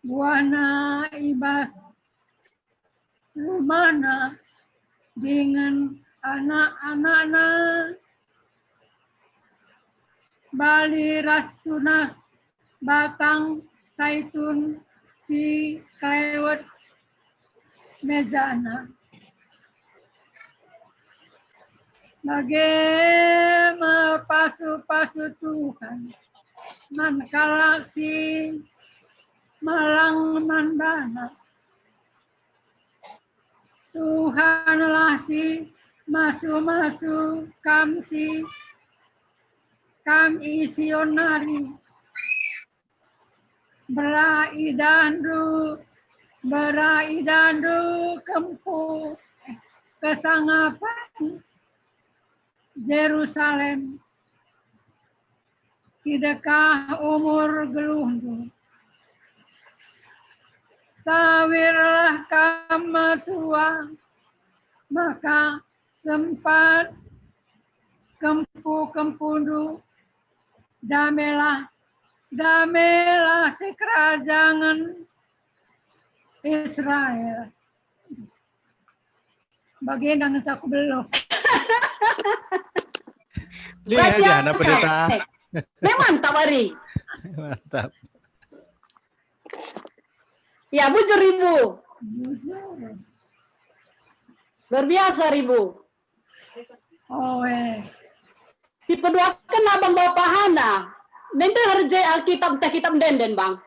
buana ibas rumana dengan anak-anaknya baliras tunas batang saitun si kaiwat mejana. Bagaimana pasu Tuhan mankala si malang mandana. Tuhanlah si masu kam isionari beraidandu kempu kesangapan Yerusalem tidakkah umur gelundu tawirlah kama tua maka sempat kempundu damelah si kerajaan Israel. Bagian yang cakup belum. Lihat aja anak pendeta. Mantap Ari. Mantap. Ya bujur Ribu. Luar biasa Ribu. Tipe 2 kan abang bapak Hana. Nanti harjai Alkitab kitab denden bang.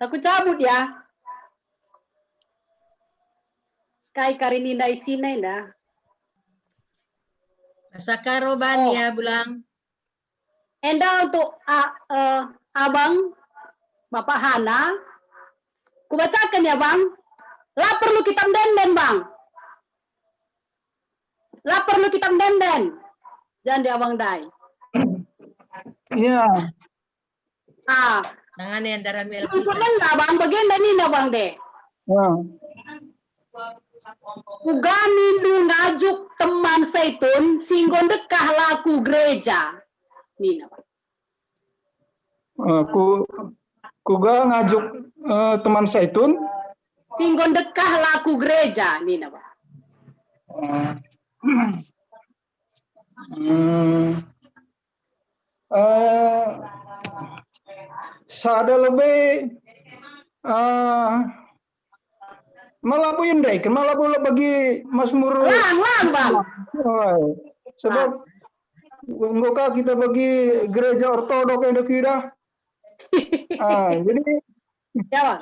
Aku cabut ya. Kai Karinina isina ina. Sakaroban ya bulang. Enda untuk abang Bapak Hana, kubacakan ya bang. Lah perlu kitab denden bang. Lah perlu kitab denden. Jangan di abang dai. Iya. Tangan yang darah mil. Kumpulkan lah bang, bagian dan ini bang deh. Ya. Ugani du ngajuk teman Zaitun singgon dekah laku gereja. Nina. Kuga ngajuk teman Zaitun. Singgon dekah laku gereja. Nina. Sada lebih malabuin deh, malabu bagi Mazmur. Lang bang. Sebab enggak kita bagi gereja ortodok yang kita. Jadi Ya bang.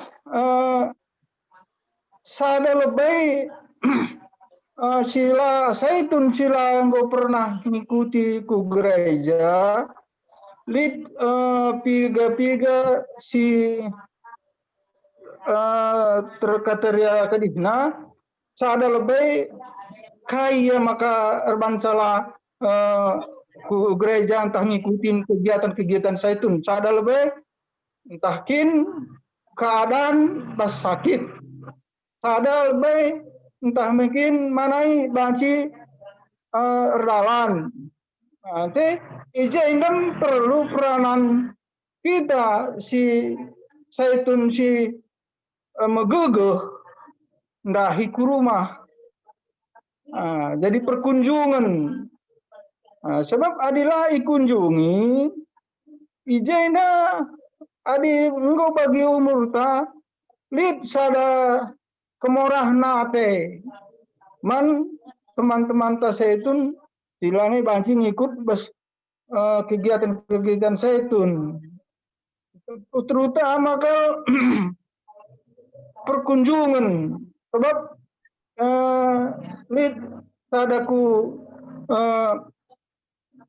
sada lebih sila Zaitun sila yang gue pernah mengikuti ku gereja. Lid piga si terkateria kadihna sada lebih kaya maka erbansala ku gereja entah ngikutin kegiatan Zaitun sada lebih entahkin keadaan pas sakit sada lebih entah mungkin manai banci erdalan nanti izin perlu peranan kita si Zaitun si megegeh ndahi ku rumah. Jadi perkunjungan. Sebab adilah ikunjungi ijena adi engko bagi umur ta lid sada kemorah nate. Man teman-teman ta Zaitun silane banci ngikut bes kegiatan-kegiatan Zaitun. Terutama kalau perkunjungan sebab lid sadaku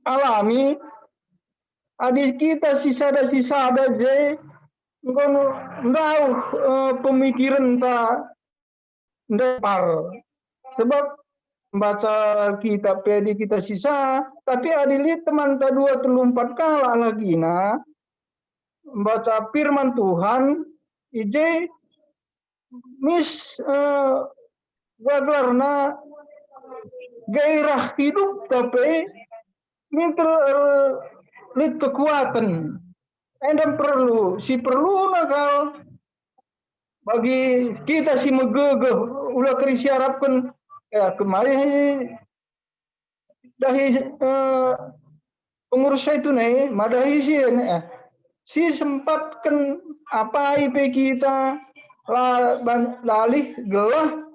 alami adik kita sisada je ngono ndau pemikiran ta ndepar sebab baca kitab pedi kita sisa tapi adilit teman ta 2-3-4 kala lagi na baca firman Tuhan ije mis gagarna gairah hidup tapi lid kekuatan endam perlu nakal bagi kita si megegeh ulah kerisi harapkan ya kemarin dahi pengurus itu nih madahi si sempatkan apa IP kita lalih gelah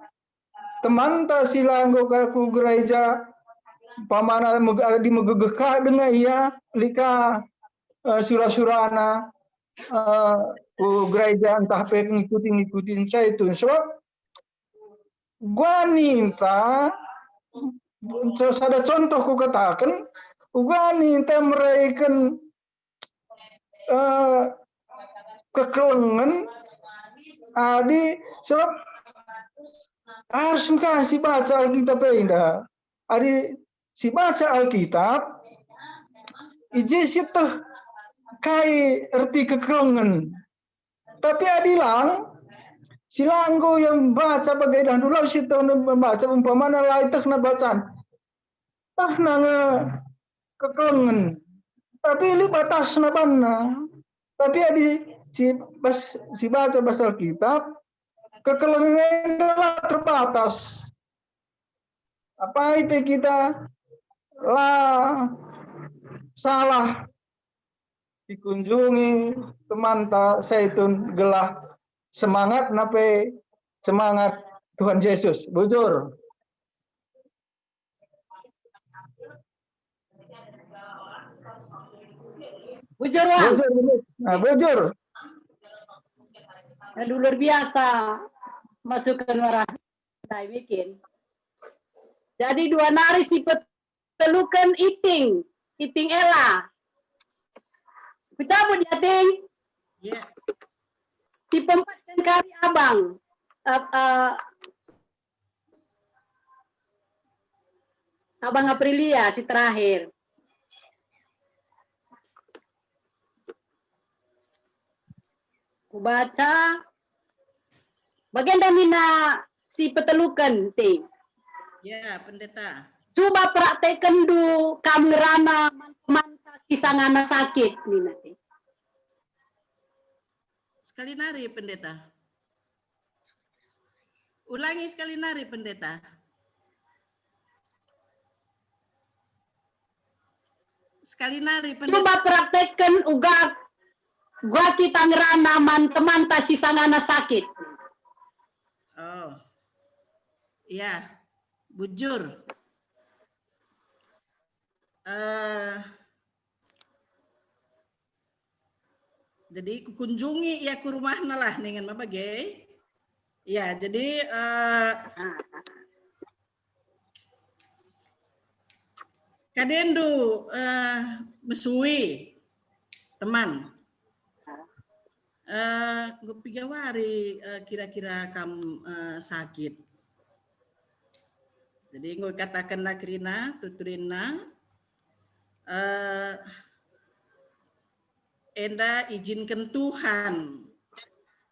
teman ta silanggo ku gereja pamana di megegeka dengan ia lika surah-surana ku gereja entah pe ngikutin Zaitun sebab gua minta ada contoh ku katakan gua minta meraihkan kekelengan adi sebab suka si baca Alkitab indah adi si baca Alkitab ije situ kai erti kekelengan tapi adilang silanggo yang baca bagai dah dulu situ membaca umpamana lai teh na bacaan tah nanga kekelengan tapi li batas na banna tapi adi si baca bahasa Alkitab kekelengan adalah terbatas apa itu kita lah salah dikunjungi teman ta Zaitun gelah semangat nape semangat Tuhan Yesus bujur Wang. Bujur. Luar biasa masukkan warah saya bikin. Jadi dua nari si petelukan iting Ella. Kucabut ya ting. Iya. Si pempatkan kari abang. Abang Aprilia si terakhir. Ku baca bagian damina si petelukan te. Ya, pendeta. Coba praktekkan du kamrana manta sisangana sakit nih nanti. Sekali nari, pendeta. Ulangi sekali nari, pendeta. Sekali nari, pendeta. Coba praktekkan uga gua kita ngerana manta sisangana sakit. Oh, iya, bujur. Jadi kunjungi ya ke rumahna lah dengan mabagai. Ya, jadi kadendu mesui teman. Gue pigawari kira-kira kamu sakit. Jadi gue katakan nakrina, tuturina, enda izinkan Tuhan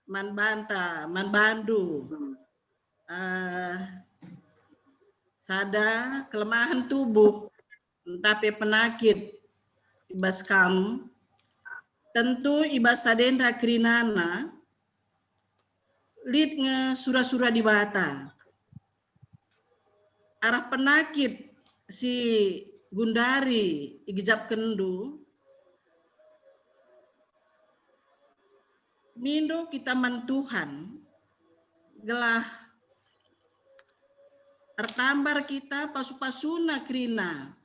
manbanta, manbandu, sada kelemahan tubuh, tapi penakit ibas kamu, tentu ibas sadendra krinana, lid nge surah-surah di bata. Arah penakit si Gundari igijab kendu, mindo kita mantuhan, gelah artambar kita pasu-pasuna krina,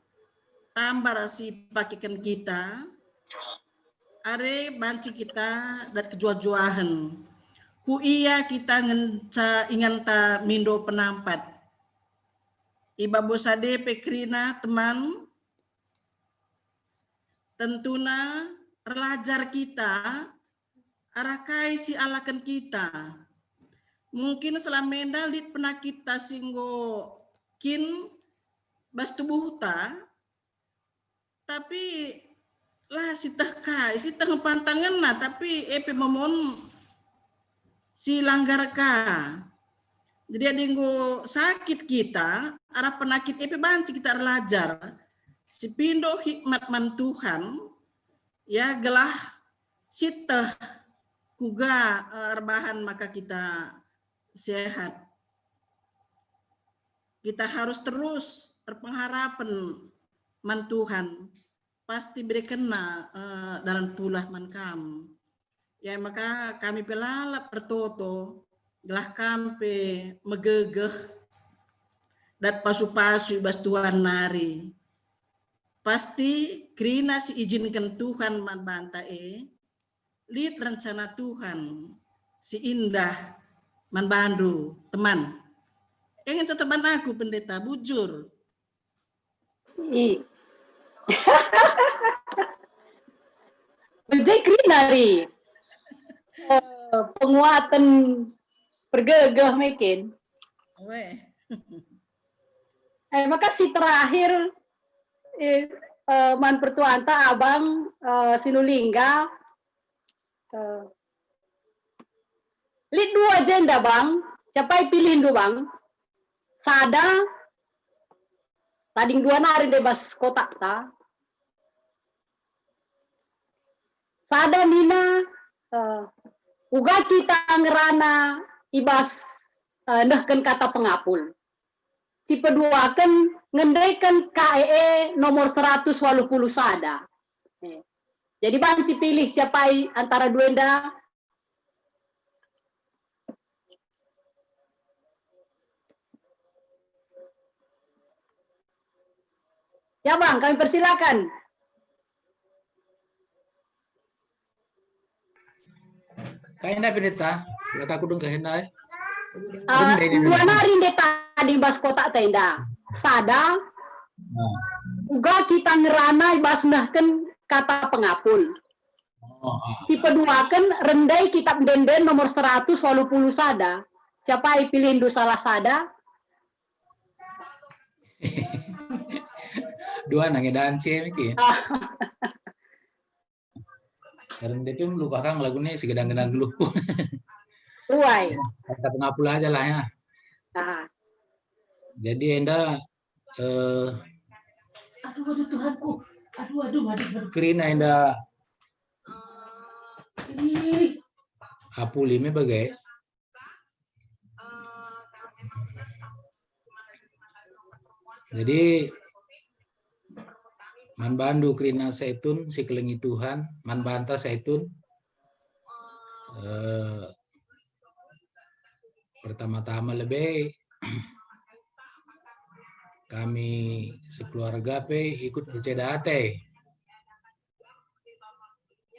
tambar si pakikan kita, are banci kita dan kejuah-juahan. Ku iya kita ngenca inganta mindo penampat. Iba bosade pekrina teman, tentuna relajar kita, arakai si alakan kita. Mungkin selamenda lid penakit singgo kin bas tubuh ta, tapi lah si teh pantangan na, tapi epe momon si langgar ka. Jadi ada yang sakit kita, arah penakit epe banci kita relajar. Si pindo hikmat man Tuhan, ya gelah siteh kuga rebahan maka kita sehat. Kita harus terus berpengharapan man Tuhan, pasti berikan dalam pulah man kam. Ya maka kami pelalap pertoto, gelah kampe megegeh, dat pasu-pasu bas Tuhan nari. Pasti krina si izinkan Tuhan man banta lid rencana Tuhan si indah man bandu teman. Ingin teteban aku pendeta bujur. Bujur krinari. Penguatan pergegah mungkin. Maka si terakhir man pertuanta abang sinulingga lid dua agenda bang, siapa yang pilih dulu bang? Sada tading dua nari bebas kotak ta. Sada nina uga kita ngerana ibas nehken kata pengapul. Si peduakan ngendaikan KEE nomor 180 sada. Jadi bang si pilih siapa antara duenda. Ya bang, kami persilakan. Kayaknya pendeta, belakang aku dong kehendai. Dua nari tadi bas kotak tenda. Sada, uga kita ngerana ibas nahken kata pengapul. Si peduakan rendai kitab denden nomor 180 sada. Siapa yang pilih du salah sada? Dua nangedaan mungkin. Karena dia tuh lupa kang lagunya si gedang-gedang dulu. Uai. Kata pengapul aja lah ya. Nah, Jadi enda Aduh Tuhanku. Aduh. kerina enda Ih, apuli me bagai. Jadi man bandu kerina saitun si kelengi Tuhan, man banta saitun pertama-tama lebih kami sekeluarga pe ikut bercedate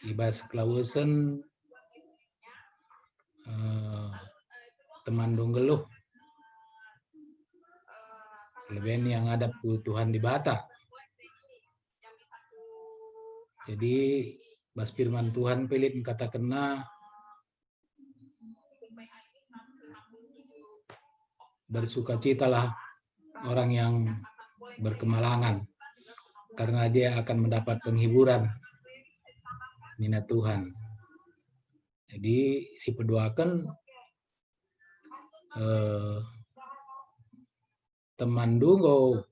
ibas kelausan teman donggeluh lebih yang ngadap ke Tuhan di Bata. Jadi bas firman Tuhan pelit kata kena bersukacitalah orang yang berkemalangan karena dia akan mendapat penghiburan nina Tuhan. Jadi si pedoakan teman dunggo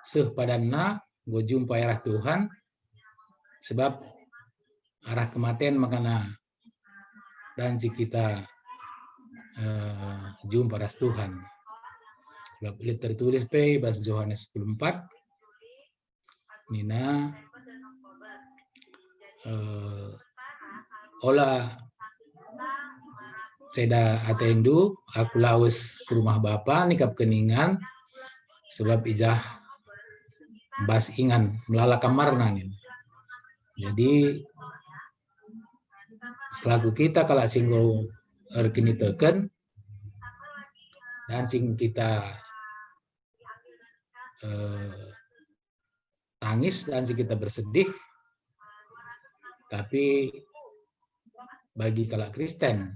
sepadanna go jumpa arah Tuhan sebab arah kematian makana dan si kita jumpa arah Tuhan. Sebab tertulis pe bahasa Yohanes 10:4 nina ola ceda atendu aku laus ke rumah Bapa nikap keningan sebab ijah bas ingan melala kamarna nih. Jadi selaku kita kalau singgo erkini teken dan sing kita tangis dan sing kita bersedih, tapi bagi kalau Kristen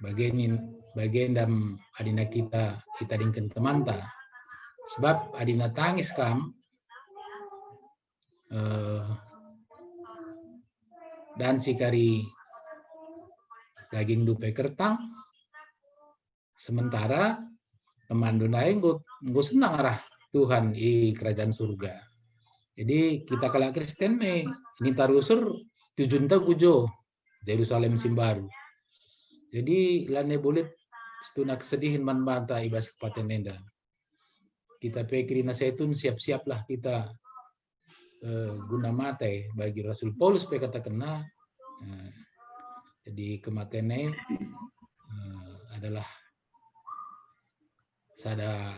bagian dalam adina kita dingken temanta sebab adina tangis kam dan sikari daging dupe kertang sementara teman dunai nggo senang arah Tuhan i kerajaan surga. Jadi kita kalau Kristen me ini tarusur tujunta gujo Yerusalem simbaru. Jadi lane bulit setuna kesedihan man banta ibas kepaten nenda. Kita pikirina setun siap-siaplah kita guna mate bagi Rasul Paulus pe kata kena. Jadi kematiannya adalah sada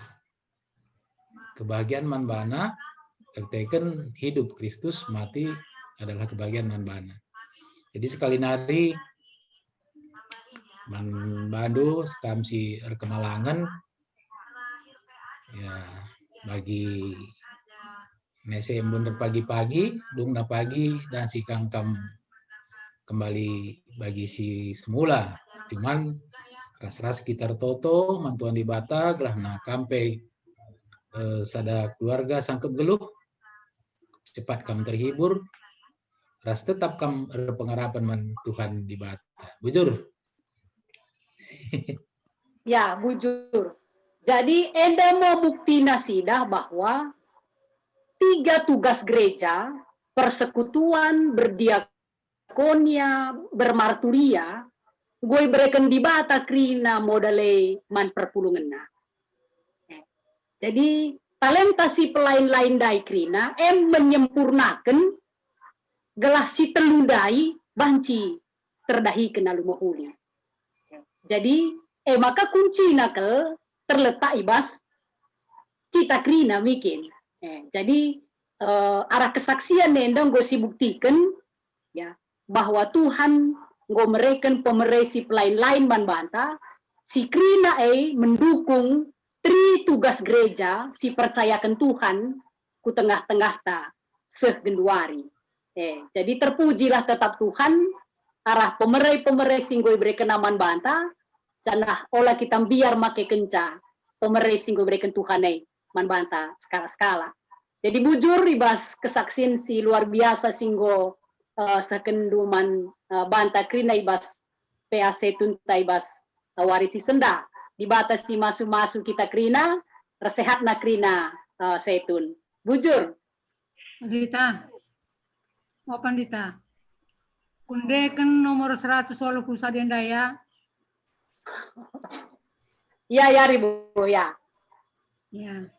kebahagiaan man bana, erteken hidup Kristus mati adalah kebahagiaan man bana. Jadi sekali nari man bandu kam si erkemalangan ya bagi mese bener pagi-pagi dung na pagi dan si kam kembali bagi si semula cuman ras-ras sekitar toto mantuan di Bata gelah na kampe sada keluarga sangkep geluh cepat kam terhibur ras tetap kam pengharapan man Tuhan di Bata bujur. ya bujur. Jadi enda mau bukti nasidah bahwa 3 tugas gereja, persekutuan, berdiakonia, bermarturia, gue berikan di Bata krina modale man perpulungan. Jadi talenta si pelain-lain dai krina menyempurnakan gelah si telundai banci terdahi kena lumohuli. Jadi maka kunci nakel terletak ibas kita krina bikin. Jadi arah kesaksian nendang gue si buktikan ya bahwa Tuhan gue mereken pemeresi pelain-lain man banta si krina mendukung 3 tugas gereja si percayakan Tuhan ku tengah-tengah ta segenduari. Jadi terpujilah tetap Tuhan arah pemerei sing gue berikan naman banta canah olah kita biar make kenca pemerei sing gue berikan Tuhan man banta skala-skala. Jadi bujur ibas kesaksian si luar biasa singgo sekenduman banta krina ibas PAC tunta ibas warisi senda dibatasi masu-masu kita krina resehat na krina Saitun. Bujur. Dita. Apa Dita? Kunde kan nomor 180 sadenda ya. Ya ya Ribu ya. Ya.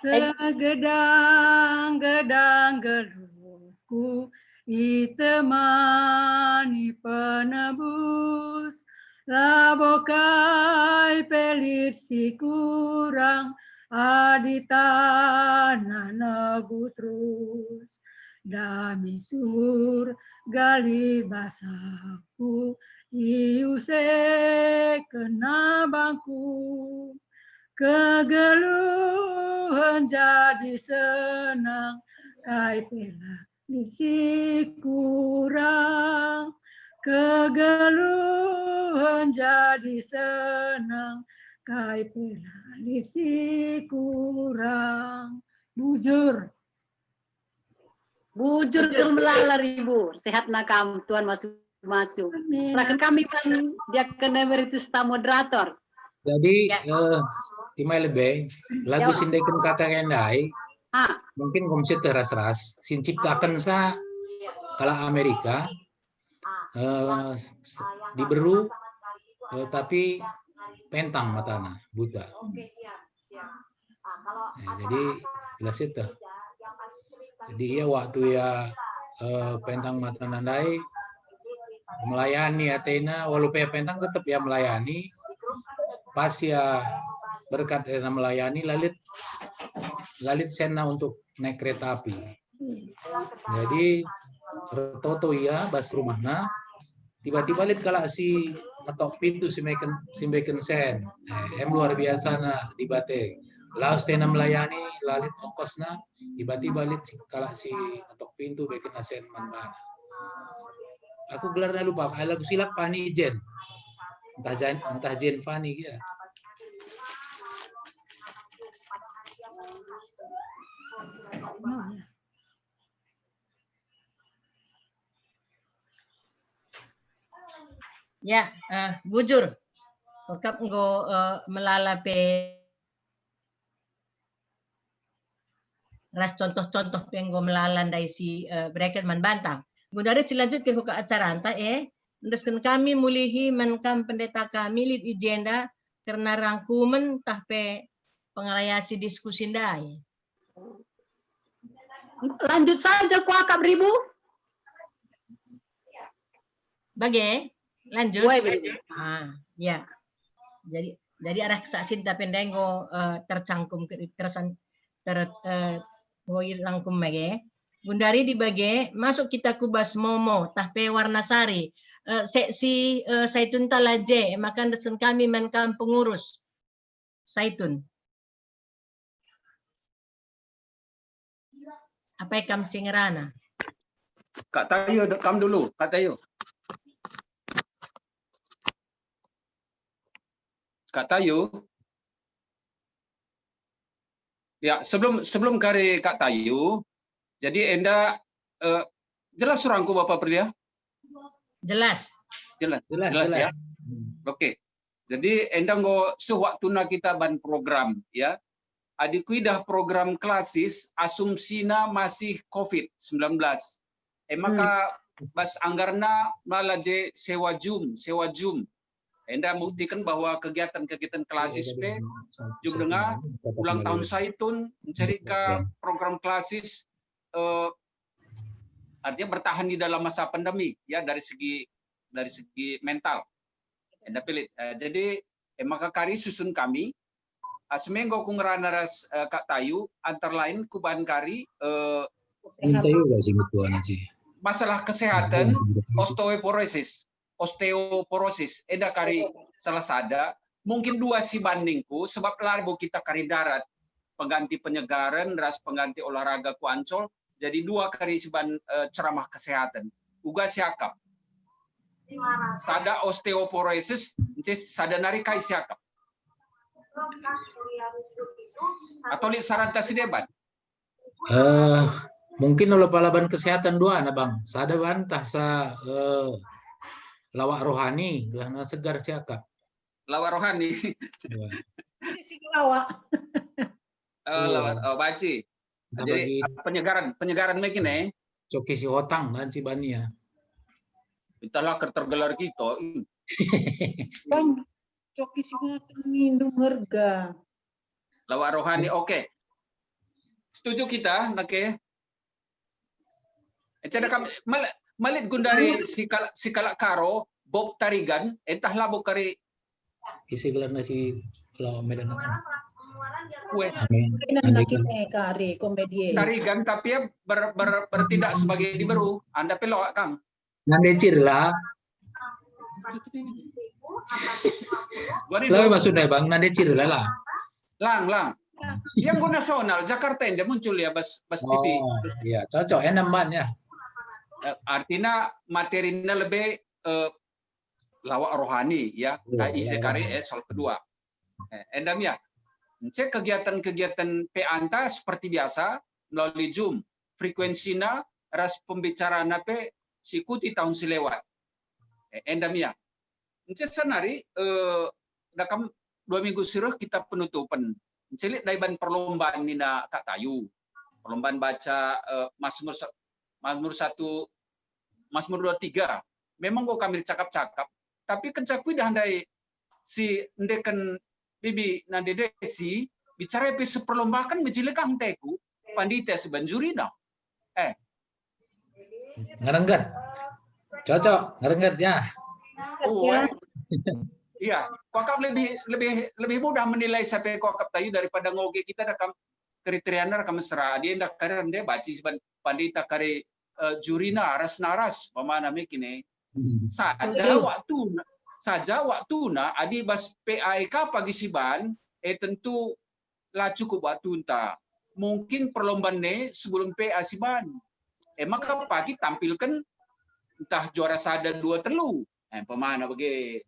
Segedang-gedang geluhku ditemani penebus, labokai pelit si kurang aditana nagu terus, dami sur gali basaku iuse kena bangku. Kegeluhan jadi senang, kai pela si kurang. Kegeluhan jadi senang, kai pela si kurang. Bujur. Bujur melala Ribu. Sehat na kamu, Tuhan masuk. Serahkan kami kan dia kena emeritus moderator. Jadi timai lebih lagu sindekin kakak endai mungkin komisi teras-ras sin ciptakan sa kala Amerika diberu tapi pentang matana buta. Jadi jelas itu. Jadi ya waktu ya pentang mata nandai melayani Athena walaupun ya pentang tetap ya melayani. Pas ya berkat melayani lalit sena untuk naik kereta api. Jadi Toto ya bas rumahna tiba-tiba lihat kalau si ngetok pintu si meken sen luar biasa na di bate laos tena melayani lalit ongkosna tiba-tiba lihat kalau si ngetok pintu meken sen mana aku gelarnya lupa lagu silap Pani Jen entah Jen Fani ya. Ya, bujur. Kokap nggo melalape ras contoh-contoh yang nggo melalan dari si bracket man bantang. Bundari selanjutnya ke acara anta Ndesken kami mulihi menkam pendeta kami lid agenda karena rangkumen tahpe pengelayasi diskusi ndai. Lanjut saja ku akak Ribu. Bage, lanjut. Ya. Jadi arah kesaksian tapi ndengo tercangkum rangkum bage. Bundari dibagi masuk kita kubas momo tahpe warna sari seksi Saitun talaje makan desen kami menkam pengurus Saitun apa kam singerana Kak Tayo kam dulu Kak Tayo. Kak Tayo. Ya sebelum kari Kak Tayo. Jadi Enda jelas surangku Bapak Priya? Jelas ya. Oke. Jadi Enda ngo sewaktuna kita ban program ya. Adikku dah program klasis asumsina masih COVID-19. Maka bas anggarna malaje sewa Zoom. Enda buktikan bahwa kegiatan-kegiatan klasis Zoom dengan ulang tahun Saitun mencari ke program klasis artinya bertahan di dalam masa pandemi ya dari segi mental. Enda pilih. Jadi maka kari susun kami seminggu ku ngerana ras Kak Tayu antara lain kuban kari masalah kesehatan osteoporosis eda kari salah sada mungkin dua si bandingku sebab larbo kita kari darat pengganti penyegaran ras pengganti olahraga ku Ancol jadi dua kali seban ceramah kesehatan. Uga siakap. Sada osteoporosis, sada narikai siakap. Atau lihat saranta si debat? Mungkin oleh palaban kesehatan dua na bang. Sada bantah sa lawak rohani, gelana segar siakap. lawak rohani. Sisi lawak. Lawak baci. Kita Jadi bagi penyegaran mekin coki si otang dan si bania. itulah tergelar kita. Bang, coki si ngindung harga. Lawak rohani oke. Setuju kita, oke. Encana kami malit gundari si kalak karo Bob Tarigan entah labo kari Isi gelar nasi lawan medan. kue Kare komedi. Tarigan tapi ya bertindak sebagai liberu. Anda pelawak Kang. Nandecir lah. Lah maksudnya Bang Nandecir lah. Lang. Yang go nasional Jakarta yang dia muncul ya bas TV. Iya, cocok ya namban ya. Artinya materinya lebih lawak rohani ya. Tai sekari soal kedua. Endam ya. Cek kegiatan-kegiatan peanta seperti biasa melalui Zoom. Frekuensinya ras pembicaraan apa sikuti tahun selewat. Endam ya. Cek senari dakam 2 minggu sirah kita penutupan. Celik daiban perlombaan nina Kak Tayu. Perlombaan baca Mazmur 1, Mazmur 23. Memang kok kami cakap-cakap, tapi kencakui dah handai si ndekan bibi nande desi bicara epi seperlombakan menjilekang teku pandita sebanjuri dah. Ngerengget. Cocok, ngerengget ya. Iya, kokap lebih mudah menilai sampai kokap tayu daripada ngoge kita dakam kriteriana kami serah dia ndak karen dia baci seban pandita kare jurina aras naras pemana mikine saja waktu na adi bas PAEK pagi siban tentu lah cukup waktu entah mungkin perlombaan ne sebelum PA siban maka pagi tampilkan entah juara sada 2 telu pemana bagi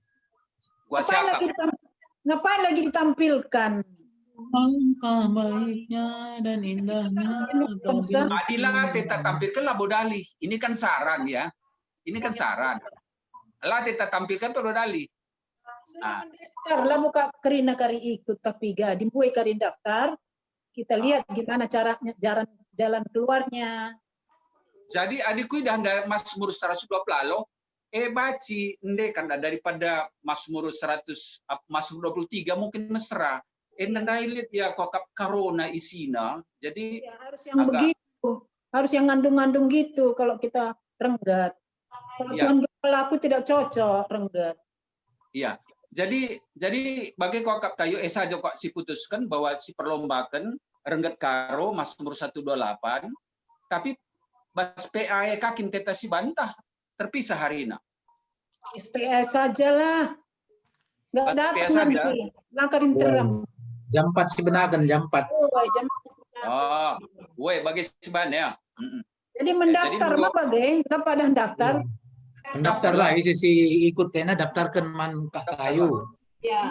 Ngapain lagi ditampilkan? Langkah baiknya dan indahnya. Adilah kita tampilkan lah bodali. Ini kan saran ya. Ini kan saran. Lah kita tampilkan tuh bodali. Daftar lah muka kerina kari ikut tapi dimulai kari daftar. Kita lihat gimana caranya jalan keluarnya. Jadi adikku dah Mazmur 120 lo. Baci kan daripada Mazmur 23 mungkin mesra. Lihat ya kokap karona isina. Jadi ya, harus yang begitu. Harus yang ngandung-ngandung gitu kalau kita renggat. Kalau Tuhan pelaku tidak cocok renggat. Iya. Jadi bagi kokap tayo saja kok si putuskan bahwa si perlombakan renggat karo Mazmur 128 tapi bas PAE kakin teta si bantah terpisah hari ini. SPS saja lah. Nggak datang nanti. Langkarin terang. Jam 4 sih benakan, jam 4. Jam 4. Bagi seban ya. Jadi mendaftar apa, Geng? Kenapa dah daftar? Mendaftar lah, si ikut tena daftarkan man Kak Tayu. Ya.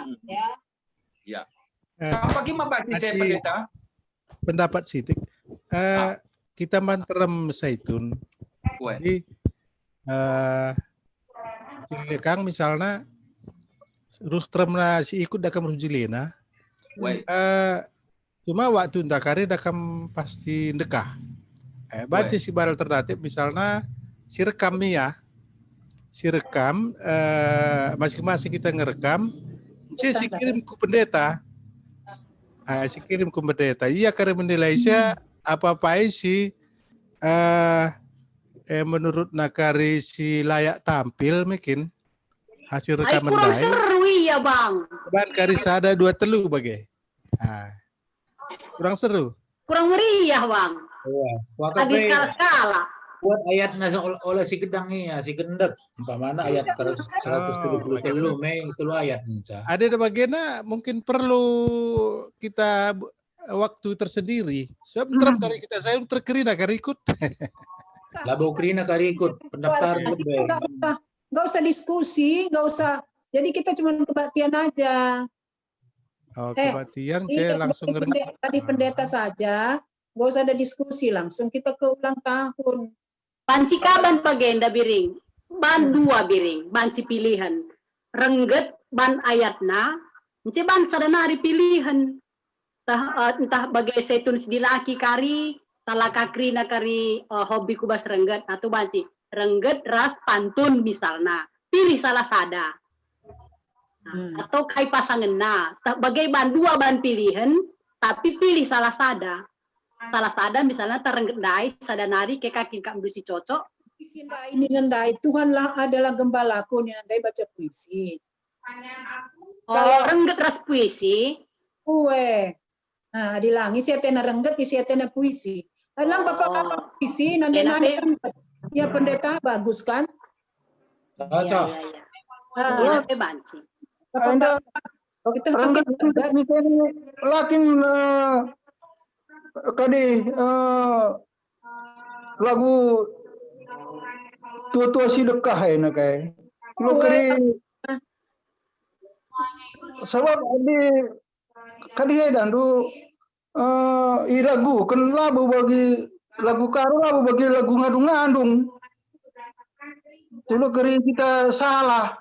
Apa gimana baca pendeta? Pendapat Sitik. Kita mantrem Saitun. Jadi Kang misalnya ruh tremna si ikut dakam rujilena. Cuma waktu ndakari dakam pasti ndekah. Baca si bar alternatif misalnya si rekam ya. Si rekam masing-masing kita ngerekam. Si kirim ke pendeta. Si kirim ke pendeta. Iya karena menilai saya apa-apa sih menurut nakari si layak tampil mungkin hasil rekaman kurang seru ya Bang. Ban kari sada 2 telu bagai. Kurang seru. Kurang meriah Bang. Lagi skala-skala. Buat ayat nasa oleh si gedang ya, si gendek. Umpamana ayat 170 telu itu ayat. Ada bagiannya mungkin perlu kita waktu tersendiri. Sebab dari kita saya terkerina kari ikut. Labo kerina kari ikut pendaftar lebih. Nggak usah diskusi, nggak usah. Jadi kita cuma kebaktian aja. Kebaktian saya langsung ngerti. Tadi pendeta saja, nggak usah ada diskusi, langsung kita ke ulang tahun. Banci kaban pagenda biring, ban 2 biring, banci pilihan. Rengget ban ayatna, ence ban sadanari pilihan. Entah bagai setun sedilaki kari, talaka krina kari hobi kubas rengget, atau banci rengget ras pantun misalnya. Pilih salah sada. Atau kai pasanganna, bagai ban dua ban pilihan, tapi pilih salah sada. Salah sada misalnya terengget dai, sadanari ke kaki kak mesti cocok. Ini ngendai, Tuhanlah adalah gembalaku, ngendai baca puisi. Oh, rengget ras puisi. Kue. Nah, dilangi siatena rengget, siatena puisi. Alang bapak-bapak puisi, nanti rengget. Ya pendeta, bagus kan? Cocok. Iya, banci. Kita Rengget lakin kadi lagu tua-tua sedekah ya kayak. Lu keri sebab di kadi dan du iragu kan lagu bagi lagu karo lagu bagi lagu ngandung-ngandung. Lu keri kita salah.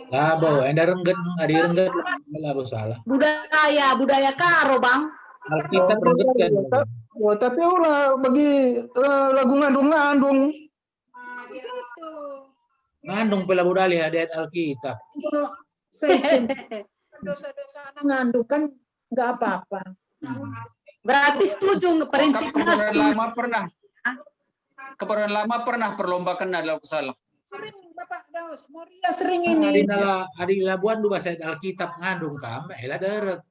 Labo, enda rengget, adi rengget labo salah. Budaya karo, Bang. Alkitab rengget kan. Oh, tapi ulah bagi lagu ngandung-ngandung. Ngandung pela budali adat Alkitab. Dosa-dosa ngandung kan nggak apa-apa. Berarti setuju prinsipnya. Kebenaran lama pernah perlombakan adalah salah. Sering Bapak Daus, Moria sering ini. Adila buat dua bahasa Alkitab ngandung kam, elah deret.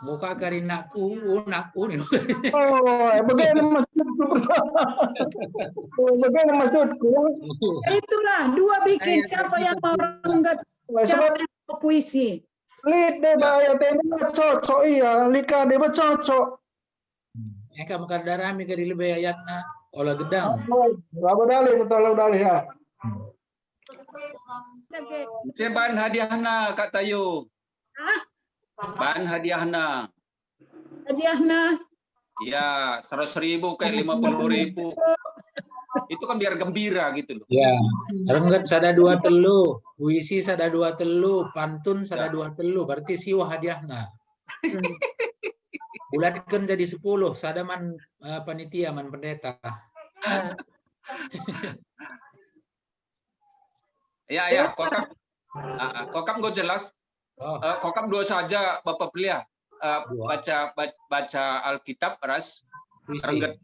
Muka karinaku, nakku nih. Oh, bagaimana maksudku? Bagaimana maksudku? Itulah dua bikin siapa yang mau rengget, siapa yang mau puisi. Lid deh bahaya tenda cocok iya, lika deh cocok. Kamu kadarami kari lebih ayatna olah gedang. Labo dalih betul dalih ya. Bahan hadiahna Kak Tayu. Bahan hadiahna. Hadiahna. Iya, 100.000 kayak 50.000. Itu kan biar gembira gitu loh. Ya, rengget sada 2 telu, puisi sada 2 telu, pantun sada 2 telu, berarti siwa hadiahna. Bulatkan jadi 10, sada man panitia man pendeta. Ya, kokam gue jelas. Kokam dua saja Bapak Belia. Baca Alkitab ras rengget.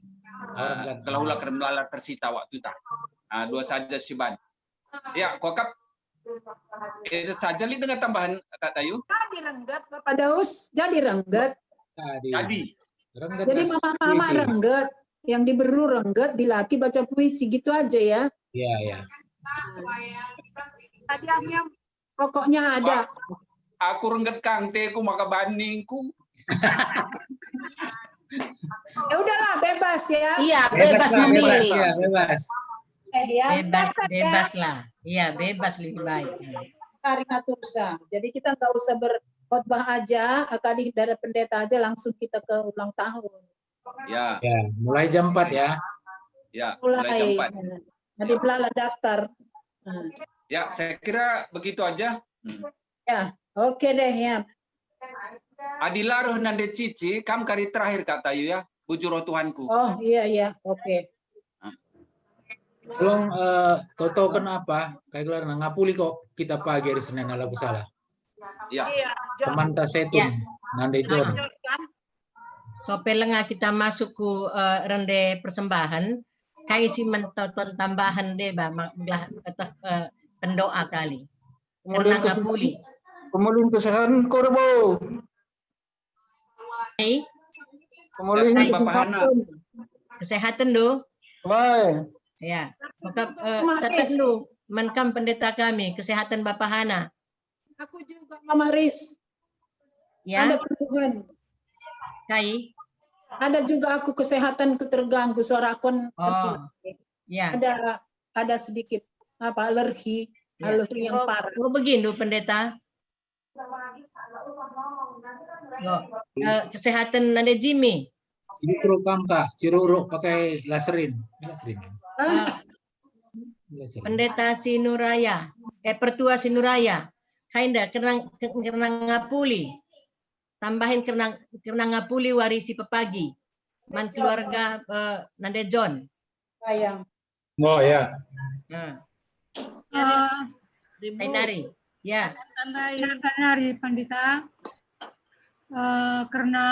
Kalau ulah keremlala tersita waktu tak. Dua saja si ban. Ya, kokam itu saja li dengan tambahan Kak Tayu. Jadi rengget Bapak Daus, jadi rengget. Jadi mama rengget, yang diberu rengget, dilaki baca puisi gitu aja ya. Iya, ya. Hadiahnya pokoknya ada. Aku rengget kangteku maka bandingku. Ya udahlah bebas ya. Iya, bebas memilih. Ya, bebas. Bebas lah. Iya, bebas lebih baik. Karikatursa. Jadi kita nggak usah berkhotbah aja, kali dari pendeta aja langsung kita ke ulang tahun. Ya. Mulai jam 4 ya. Ya, mulai jam 4. Jadi belalah daftar. Ya, saya kira begitu aja. Ya, oke deh ya. Adilaruh nande cici, kam kari terakhir Kak Tayu ya, bujur Tuhanku. Oh iya, oke. Belum Toto kenapa? Kayak kelar ngapuli kok kita pagi hari Senin lagu salah. Iya. Teman tasetun nande itu. Sopelenga kita masuk ke rende persembahan. Kaisi menonton tambahan deh, pendoa kali. Karena ngapuli. Pemulihan kesehatan korbo. Pemulihan kesehatan do. Baik. Ya, maka catat do. Menkam pendeta kami kesehatan Bapak Hana. Aku juga Mama Riz. Ya. Ada keluhan. Kai. Ada juga aku kesehatan terganggu suara aku. Ya. Ada sedikit alergi yang parah. Oh begini pendeta. Kesehatan ada Jimmy. Ciruruk kamka, ciruruk pakai laserin. Pendeta Sinuraya, Pertua Sinuraya. kainda kenang ngapuli. Tambahin kenang ngapuli warisi pepagi. Man keluarga Nande John. Sayang. Oh ya. Nah, Ribu. Kainari. Ya. Tandai. Hari Pandita, karena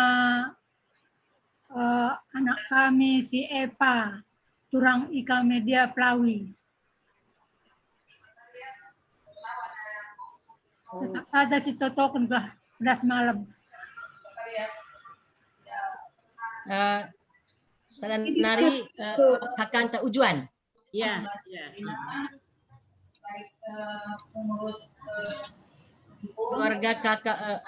anak kami si Epa, turang ika media Plawi. Tetap saja si Toto kan belas malam. Nari Hakanta Ujuan. Ya, ya. Keluarga kakak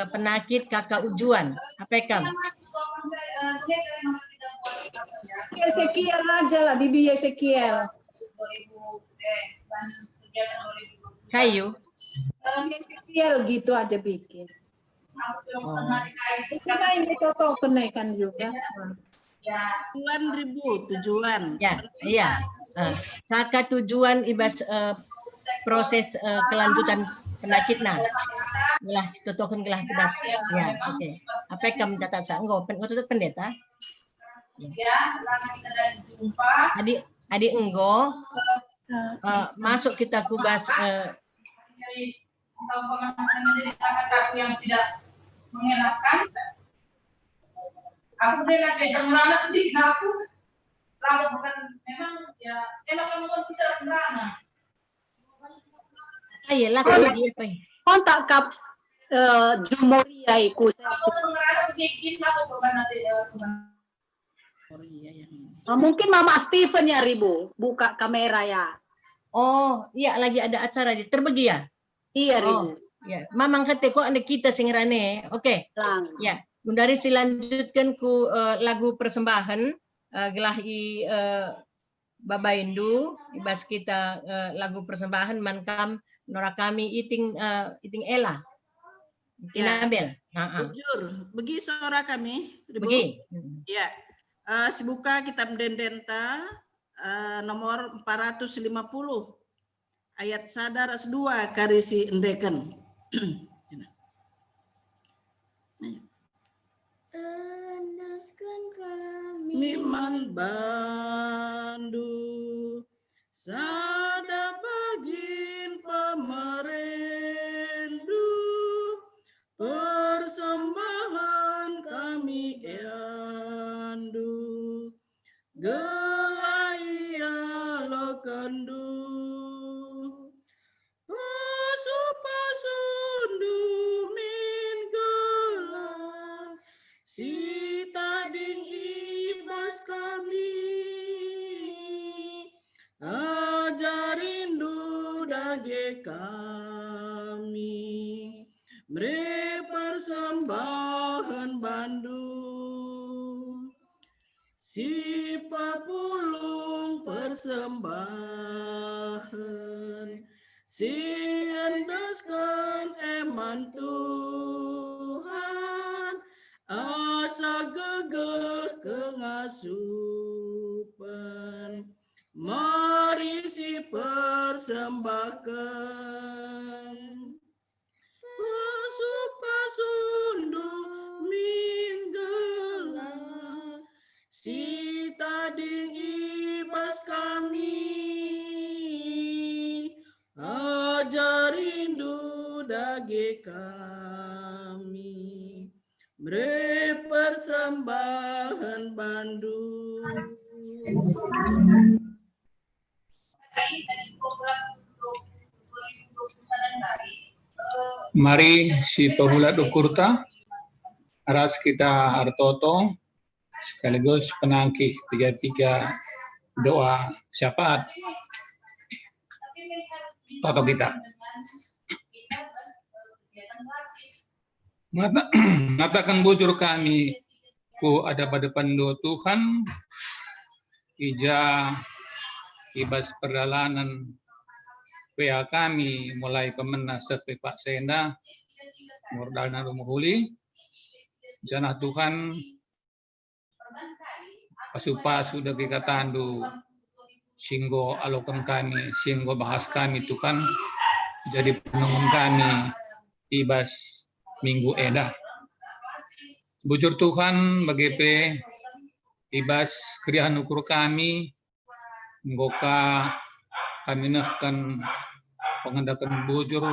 penakit kakak Ujuan. Apekam. Ezekiel aja lah, Bibi Ezekiel. Kayu. Ezekiel gitu aja bikin. Kita ini Toto kenaikan juga. Tujuan. Ya, iya. Kakak tujuan ibas proses kelanjutan penakitna. Gelah totokan gelah ibas. Ya, oke. Apekam catat sanggo tutut pendeta. Adik enggo masuk kita kubas yang tidak mengenakan. Aku dengan merana sedikit aku lalu bukan memang ya enak ngomong bicara merana. Ayo lah kalau dia apa? Kontak kap Jumoria iku. Aku merana bikin aku bukan nanti. Mungkin Mama Stephen ya Ribu, buka kamera ya. Oh, iya lagi ada acara di terbagi ya? Iya Ribu. Oh, ya. Mamang kate kok ada kita singrane. Oke. Lang. Ya. Bundari silanjutkan ku lagu persembahan gelahi Babaindu ibas kita lagu persembahan mankam nora kami iting Ella. Inabel. Jujur, begi suara kami. Begi. Ya. Sibuka kitab Dendenta nomor 450 ayat sadar 2 karisi endeken. Tandaskan kami Miman bandu sada bagin pemerendu persembahan kami yandu gelaya lokandu pasu-pasundu min gelang si tading ibas kami ajarindu dage kami mere persembahan bandu si papulung persembahan si endaskan eman Tuhan asa gegeh kengasupan mari si persembahkan pasu-pasundu minggelang si tading ibas kami ajarindu dage kami mere persembahan bandu. Mari si pehula dukurta aras kita Artoto sekaligus penangkih 33 doa syafaat Toto kita. Ngatakan bujur kami ku ada pada pendo Tuhan ija ibas perjalanan PA kami mulai kemenah sampai Pak Senda mordalna rumuhuli janah Tuhan pasupa sudah dikatandu singgo alokan kami singgo bahas kami Tuhan jadi penungun kami ibas Minggu Edah. Bujur Tuhan BGP ibas kriahan ukur kami nggoka kami nahkan pengendakan bujur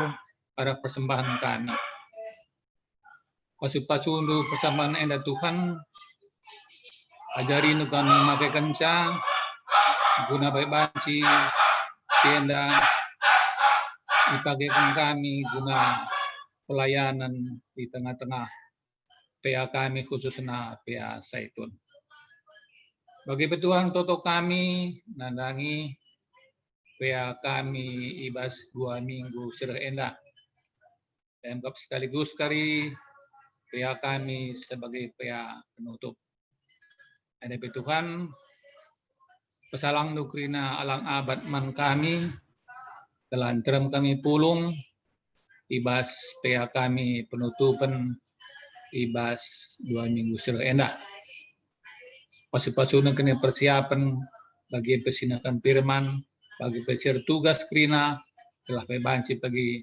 pada persembahan kami. Pasu-pasundu persembahan Enda Tuhan ajari nu kami memakai kenca guna baik banci sienda dipakaikan kami guna pelayanan di tengah-tengah PA kami khususnya PA Saitun. Bagi Tuhan toto kami nandangi PA kami ibas 2 minggu sudah endah. Dan sekaligus kali PA kami sebagai PA penutup. Ada Tuhan pesalang nukrina alang abad man kami telantrem kami pulung ibas PA kami penutupan ibas 2 minggu sudah endah. Pasu-pasu kena persiapan bagi pesinakan firman, bagi pesir tugas krina, telah bebanci bagi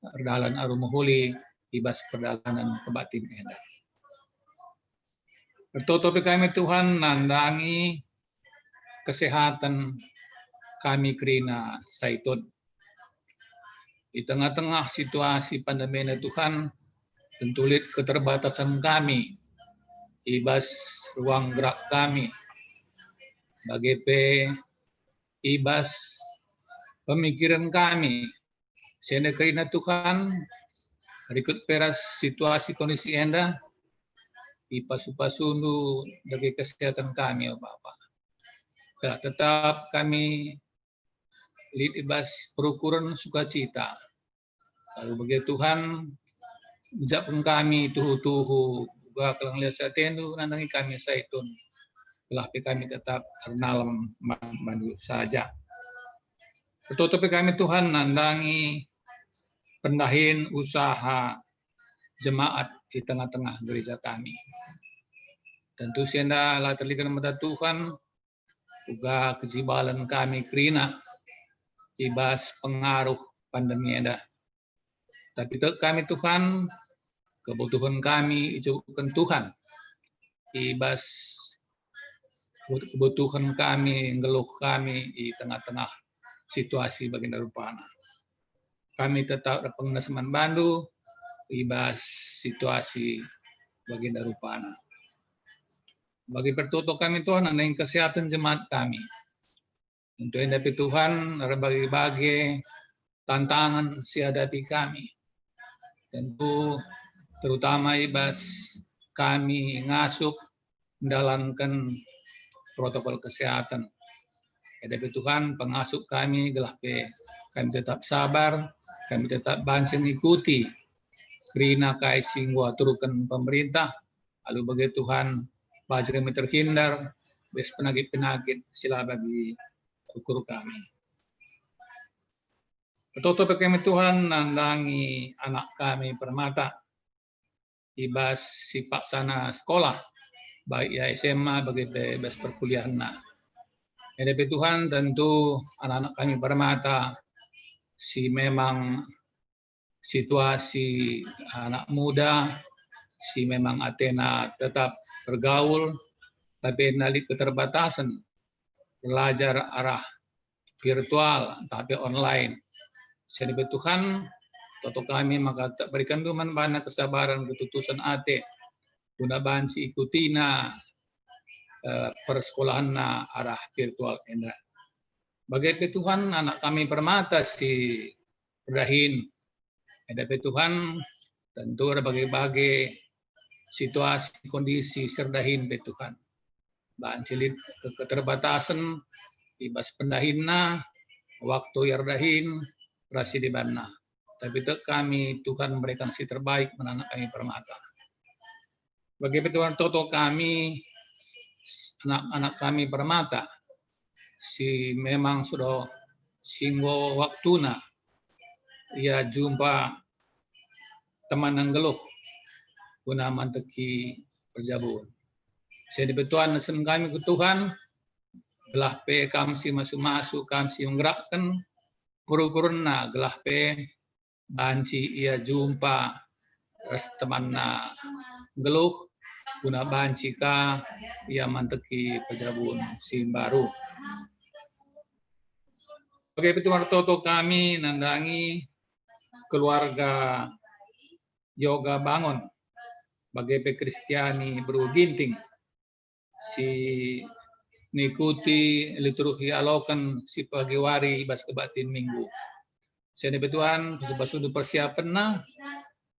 perdalan arumuhuli, ibas perdalanan kebatin endah. Bertutup kami Tuhan nandangi kesehatan kami krina Saitun. Di tengah-tengah situasi pandemi Tuhan, tentulit keterbatasan kami, ibas ruang gerak kami, bagi ibas pemikiran kami, sehingga karena Tuhan, berikut peras situasi kondisi enda, ipasu-pasundu dari kesehatan kami, Bapak. Tetap kami ibas perukuran sukacita. Lalu bagi Tuhan, bijak kami tuhu-tuhu juga kelang lihat satendu nandangi kami Saitun telah kami tetap ternalam mandu saja. Tertutup kami Tuhan nandangi pendahin usaha jemaat di tengah-tengah gereja kami. Tentu sienda lah terlihat kepada Tuhan juga kejibalan kami krina ibas pengaruh pandemi enda. Tapi kami Tuhan kebutuhan kami ijaukan Tuhan. Ibas kebutuhan kami, ngeluh kami di tengah-tengah situasi baginda rupana. Kami tetap pengenasan bandu, ibas situasi baginda rupana. Bagi pertutup kami Tuhan, ada yang kesehatan jemaat kami. Untuk yang dapat Tuhan, ada bagi-bagi tantangan sihadapi kami. Tentu terutama ibas kami ngasup menjalankan protokol kesehatan. Hadapi Tuhan pengasup kami gelah kami tetap sabar, kami tetap bansen ikuti krina kai singwa turukan pemerintah. Lalu bagi Tuhan bagi kami terhindar bes penagih-penagih sila bagi syukur kami. Tutup kami Tuhan nandangi anak kami permata ibas sipak sana sekolah baik ya SMA bagi bebas perkuliahan. Hadapi Tuhan tentu anak-anak kami permata si memang situasi anak muda si memang Athena tetap bergaul tapi nalik keterbatasan belajar arah virtual tapi online. Hadapi Tuhan untuk kami maka berikan Tuhan banyak kesabaran ketutusan ate guna banci ikutina persekolahan arah virtual enda. Bagi Tuhan anak kami permata si berdahin. Hadapi Tuhan tentu ada bagi-bagi situasi kondisi serdahin Tuhan. Banci keterbatasan ibas pendahinna waktu yardahin rasi di bana. Tapi kami Tuhan memberikan si terbaik menanak kami permata. Bagi Tuhan toto kami anak-anak kami permata si memang sudah singgo waktuna ia jumpa teman yang geluh guna manteki perjabun. Saya dibetuan nesen kami ke Tuhan gelah pe kami masuk-masuk kami menggerakkan guru-guruna gelah pe banci ia jumpa teman na geluh guna banci ka ia manteki pejabun simbaru. Sebagai petuan toto kami nandangi keluarga Yoga Bangun bagai Kristiani Beruginting si nikuti liturgi alokan si pagiwari ibas kebatin minggu. Sene betuan sebasundu persiapan na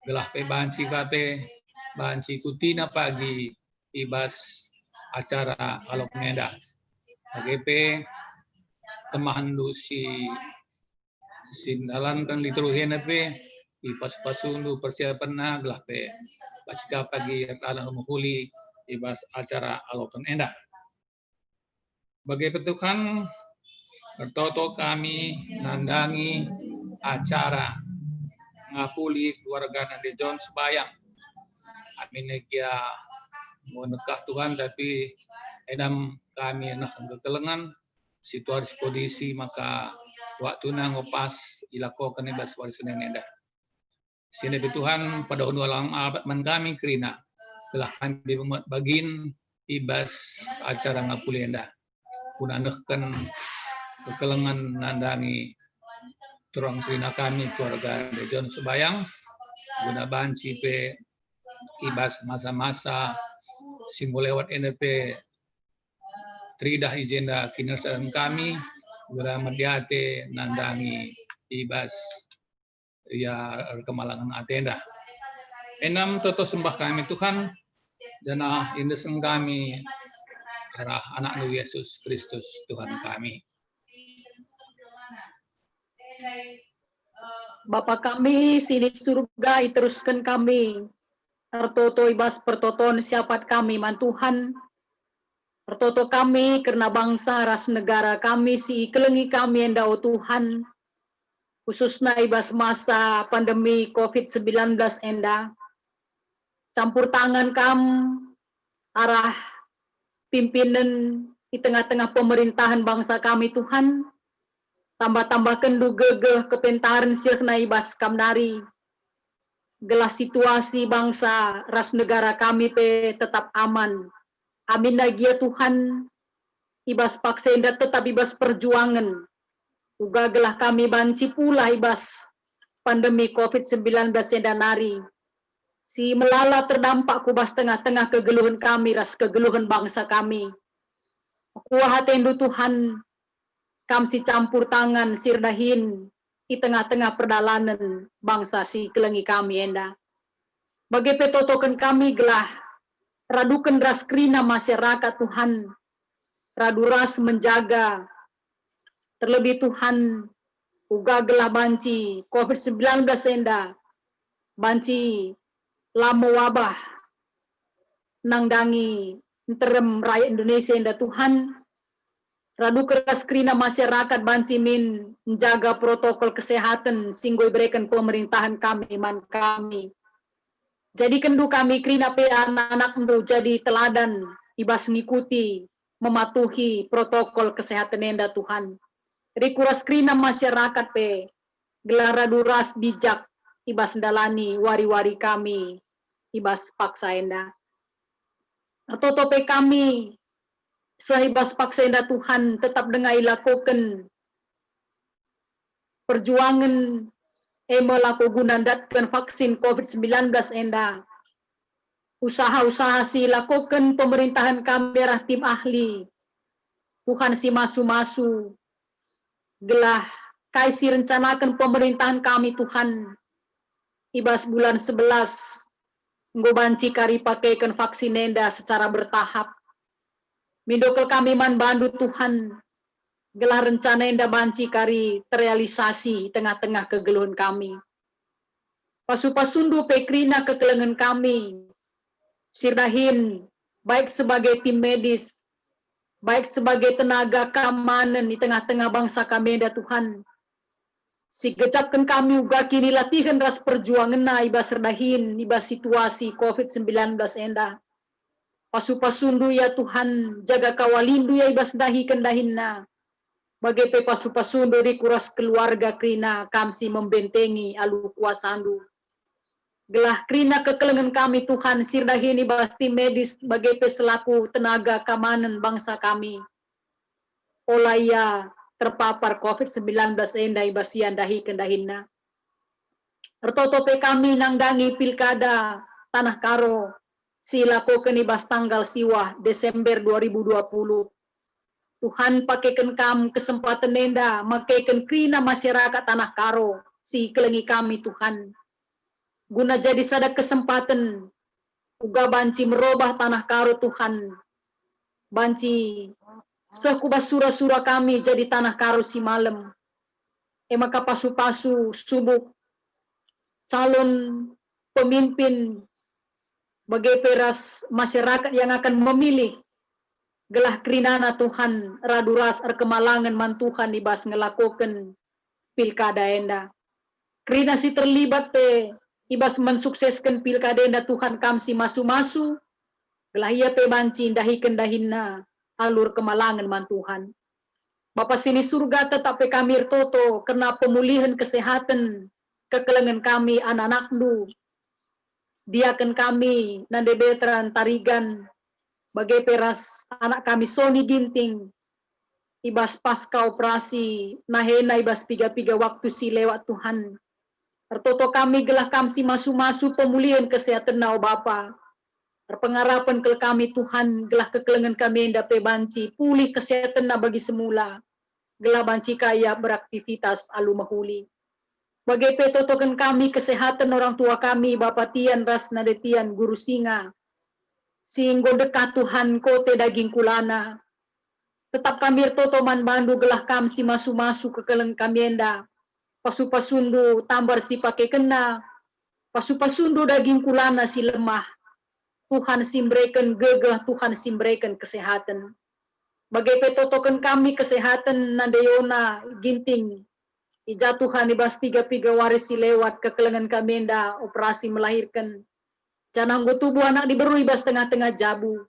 gelah pe banci kape banci kutina pagi ibas acara alok meda. Bagai pe temahandu si sindalan kan liturgi pe ibas pasundu persiapan na gelah pe bacika pagi alan menghuli ibas acara alokan endah. Bagai petukan bertoto kami nandangi acara ngapuli keluarga Nade John Sebayang. Amin kia mau nekah Tuhan tapi enam kami nak ketelengan situasi kondisi maka waktu na ngopas ilakokan ibas warisan endah. Sini Tuhan pada undu alam abad man kami kerina telah kami bagin ibas acara ngapuli endah. Punanehkan kekelengan nandangi turang serina kami keluarga John Sebayang guna banci pe ibas masa-masa singgo lewat NP tridah izenda kinerjaan kami guna mediate nandangi ibas ya kemalangan atenda. Enam toto sembah kami Tuhan jana indesen kami arah anak nu Yesus Kristus Tuhan kami. Bapa kami sini surga teruskan kami. Tertoto ibas pertoton siapat kami man Tuhan. Pertoto kami karena bangsa ras negara kami si kelengi kami endau Tuhan. Khususnya ibas masa pandemi COVID-19 enda. Campur tangan arah pimpinan di tengah-tengah pemerintahan bangsa kami Tuhan, tambah-tambah kendu gegeh kepentaran sirna ibas kamnari, gelas situasi bangsa ras negara kami pe tetap aman. Amin nagia Tuhan, ibas paksenda tetap ibas perjuangan, uga gelah kami banci pula ibas pandemi COVID-19 enda nari. Si melala terdampak kubas tengah-tengah kegeluhan kami, ras kegeluhan bangsa kami. Kuah hatendu Tuhan, kam si campur tangan sirdahin di tengah-tengah perdalanan bangsa si kelengi kami enda. Bagai petotokan kami gelah, radukan ras krina masyarakat Tuhan, radu ras menjaga, terlebih Tuhan, uga gelah banci COVID-19 enda, banci lama wabah nangdangi terem rakyat Indonesia indah Tuhan radu keras krina masyarakat banci min menjaga protokol kesehatan singgoy berikan pemerintahan kami man kami jadi kendu kami krina pe anak-anak ndu jadi teladan ibas ngikuti mematuhi protokol kesehatan indah Tuhan rikuras krina masyarakat pe gelar radu ras bijak ibas dalani wari-wari kami ibas paksa enda. Totope kami sehibas paksa enda Tuhan tetap dengai lakukan perjuangan melaku gunandatkan vaksin COVID-19 enda. Usaha-usaha si lakukan pemerintahan kami rah tim ahli. Tuhan si masu-masu gelah kaisi rencanakan pemerintahan kami Tuhan ibas bulan 11 nggobanci kari pakaikan vaksin enda secara bertahap. Mindokel kami man bandu Tuhan. Gelah rencana enda banci kari terrealisasi tengah-tengah kegeluhan kami. Pasu-pasundu pekrina kekelengan kami. Sirdahin baik sebagai tim medis, baik sebagai tenaga keamanan di tengah-tengah bangsa kami enda Tuhan. Si gecapkan kami uga kini latihan ras perjuangan na ibas serdahin ibas situasi COVID-19 enda. Pasu-pasundu ya Tuhan jaga kawalindu ya ibas dahi kendahin na. Bagi pasu-pasundo di kuras keluarga krina kamsi membentengi alu kuasandu. Gelah krina kekelengan kami Tuhan sirdahini basti medis bagi selaku tenaga keamanan bangsa kami. Olaya terpapar COVID-19 endai basian dahi kendahinna. Ertotope kami nangdangi pilkada Tanah Karo silaku kenibas tanggal siwah Desember 2020. Tuhan pakaikan kam kesempatan nenda makaikan krina masyarakat Tanah Karo si kelengi kami Tuhan. Guna jadi sada kesempatan uga banci merubah Tanah Karo Tuhan. Banci sekubas sura-sura kami jadi Tanah Karo si malam. Maka pasu-pasu subuk calon pemimpin bagi peras masyarakat yang akan memilih gelah krinana Tuhan raduras kemalangan mantuhan ibas ngelakukan pilkada enda. Krina si terlibat pe ibas mensukseskan pilkada enda Tuhan kamsi masu-masu gelah ia pe banci dahikan dahinna alur kemalangan mantuhan. Bapa sini surga tetap pe kami toto kena pemulihan kesehatan kekelengan kami anak-anak du. Diakan kami nande betran tarigan bagai peras anak kami Sony Ginting ibas pasca operasi nahena ibas piga-piga waktu si lewat Tuhan. Tertoto kami gelah kamsi masu-masu pemulihan kesehatan nau Bapa. Terpengarapan ke kami Tuhan gelah kekelengan kami yang dapat banci pulih kesehatan na bagi semula. Gelah banci kaya beraktivitas alu mahuli. Bagai petotokan kami kesehatan orang tua kami Bapa Tian Ras Nadetian Guru Singa. Singgo dekat Tuhan kote daging kulana. Tetap kami totoman bandu gelah kam si masu-masu ke keleng kami enda. Pasu-pasundu tambar si pakai kena. Pasu-pasundu daging kulana si lemah. Tuhan simbrekan gegah, Tuhan simbrekan kesehatan. Bagai petotokan kami kesehatan nandeyona ginting. Ijatuhan ibas piga-piga waris si lewat ke kelengan kami enda operasi melahirkan. Jananggo tubuh anak diberui bas tengah-tengah jabu.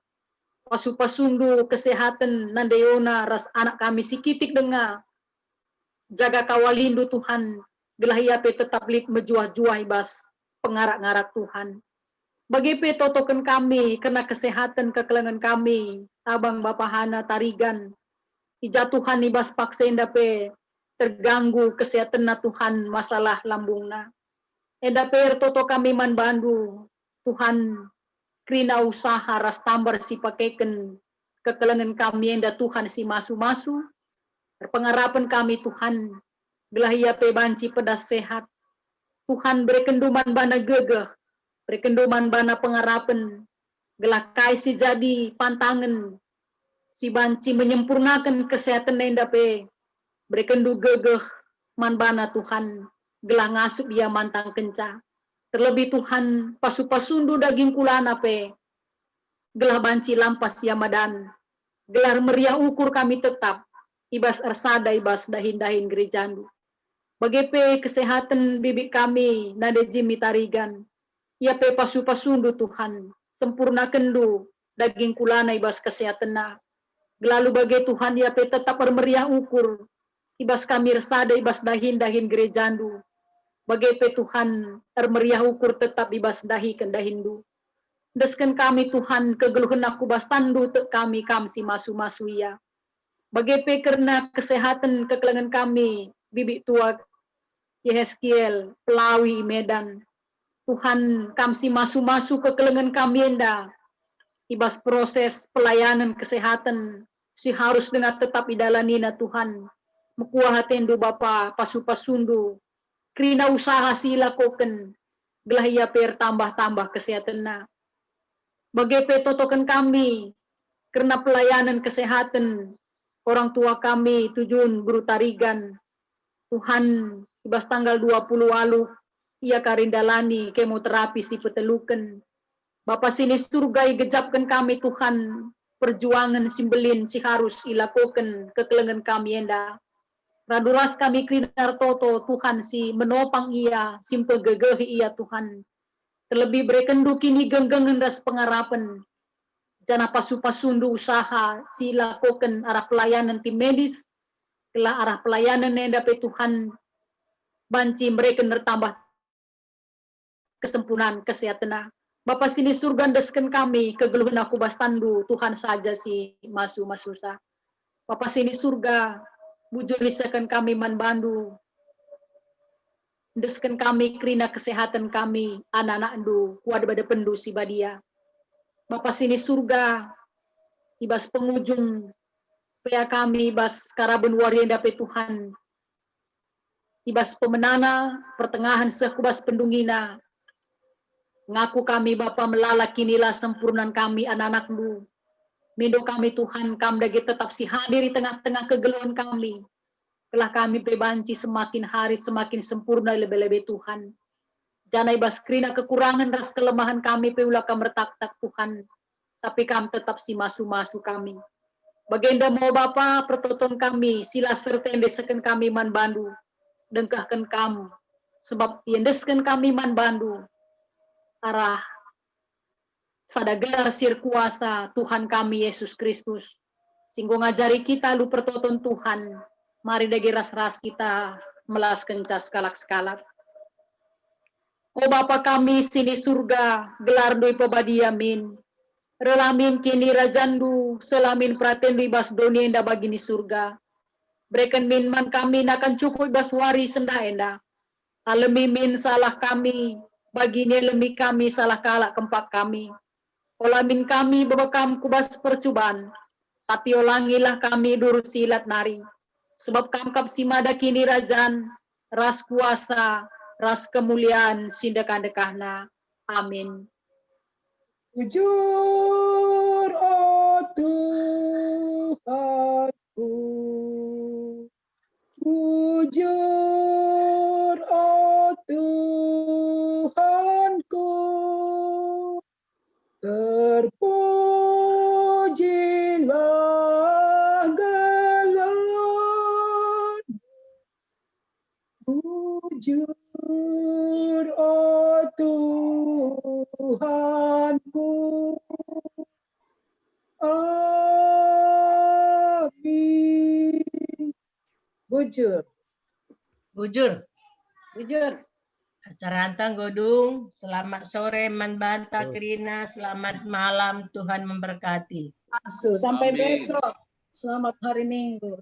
Pasu-pasundu kesehatan nandeyona ras anak kami si kitik dengar. Jaga kawalindu Tuhan. Gelah ia pe tetap lit mejuah-juah ibas pengarak-ngarak Tuhan. Bagi pe totokan kami kena kesehatan kekelengan kami. Abang Bapak Hana Tarigan. Ijatuhan ibas paksenda pe terganggu kesehatan na Tuhan masalah lambungna. Enda pe toto kami man bandu. Tuhan krina usaha ras tambar si pakaikan kekelengan kami enda Tuhan si masu-masu. Pengarapan kami Tuhan gelah ia pe banci pedas sehat. Tuhan berekenduman bana gegeh, berekenduman bana pengarapan. Gelah kai si jadi pantangan si banci menyempurnakan kesehatan enda pe berekendu gegeh man bana Tuhan gelah ngasup ia mantang kenca. Terlebih Tuhan pasu-pasundu daging kulana pe gelah banci lampas ya madan gelar meriah ukur kami tetap ibas ersada ibas dahin-dahin gerejandu. Bagi pe kesehatan bibik kami nade Jimmy Tarigan ia pe pasu-pasundu Tuhan sempurnakan du daging kulana ibas kesehatan na. Gelalu bagi Tuhan ia pe tetap bermeriah ukur ibas kami ersada ibas dahin-dahin gerejandu. Bagai pe Tuhan meriah ukur tetap ibas dahi kendahindu. Desken kami Tuhan kegeluhan aku bas tandu tek kami kamsi masu-masu ia. Bagai pe kerana kesehatan kekelengan kami bibik tua Yeskiel Pelawi Medan. Tuhan kamsi masu-masu kekelengan kami enda. Ibas proses pelayanan kesehatan si harus dengan tetap idalanina Tuhan. Mekuah hatendu Bapa pasu-pasundu. Krina usaha sila koken. Gelah ia per tambah-tambah kesehatan na. Bagai pe totokan kami. Karena pelayanan kesehatan. Orang tua kami tujun Guru Tarigan. Tuhan ibas tanggal 20 alu. Ia karindalani kemoterapi si petelukan. Bapa sini surga gejapkan kami Tuhan. Perjuangan simbelin si harus ilakukan kekelengan kami enda. Raduras kami krinar toto Tuhan si menopang ia, simpe gegehi ia Tuhan. Terlebih berekendu kini genggengan das pengarapan. Jana pasu-pasundu usaha si lakukan arah pelayanan tim medis. Kelah arah pelayanan yang dapat Tuhan banci mereka bertambah kesempurnaan kesehatan. Bapa sini surga desken kami kegeluhan aku bastandu Tuhan saja si masuk susah. Bapa sini surga bujur lisakan kami man bandu. Desken kami kerina kesehatan kami anak-anak endu kuat pada pendu si badia. Bapa sini surga ibas penghujung pea kami ibas karaben waria dapat Tuhan. Ibas pemenana pertengahan sekubas pendungina. Ngaku kami Bapa melala kinilah sempurnan kami anak-anak lu. Mindo kami Tuhan kami dagi tetap si hadir di tengah-tengah kegeluhan kami. Telah kami bebanci semakin hari semakin sempurna lebih-lebih Tuhan. Jangan ibas kerina kekurangan ras kelemahan kami peulah kami retak-tak Tuhan. Tapi kami tetap si masu-masu kami. Bagenda mau Bapa pertoton kami sila serta desakan kami man bandu. Dengkahkan kamu sebab yendeskan kami man bandu. Arah sadagar sir kuasa Tuhan kami Yesus Kristus. Singgo ngajari kita lu pertoton Tuhan. Mari dagi ras-ras kita melas kencas kalak-skalak. O Bapa kami sini surga, gelar dui pebadiamin. Relamin kini rajandu, selamin praten bas dunia enda bagini surga. Breken min man kami nakan cukup bas wari senda enda. Alemi min salah kami, bagini lemi kami salah kalak kempak kami. Olamin kami bebekam kubas percubaan, tapi olangilah kami dur silat nari. Sebab kamkap simada kini rajan, ras kuasa, ras kemuliaan, sindakan dekahna. Amin. Jujur, oh Tuhanku, jujur, oh Tuhanku, terpujilah gelar, jujur, oh Tuhanku. Amin. Bujur. Bujur. Bujur. Acara antang godung. Selamat sore man banta kerina. Selamat malam Tuhan memberkati. Sampai Amin. besok. Selamat hari Minggu.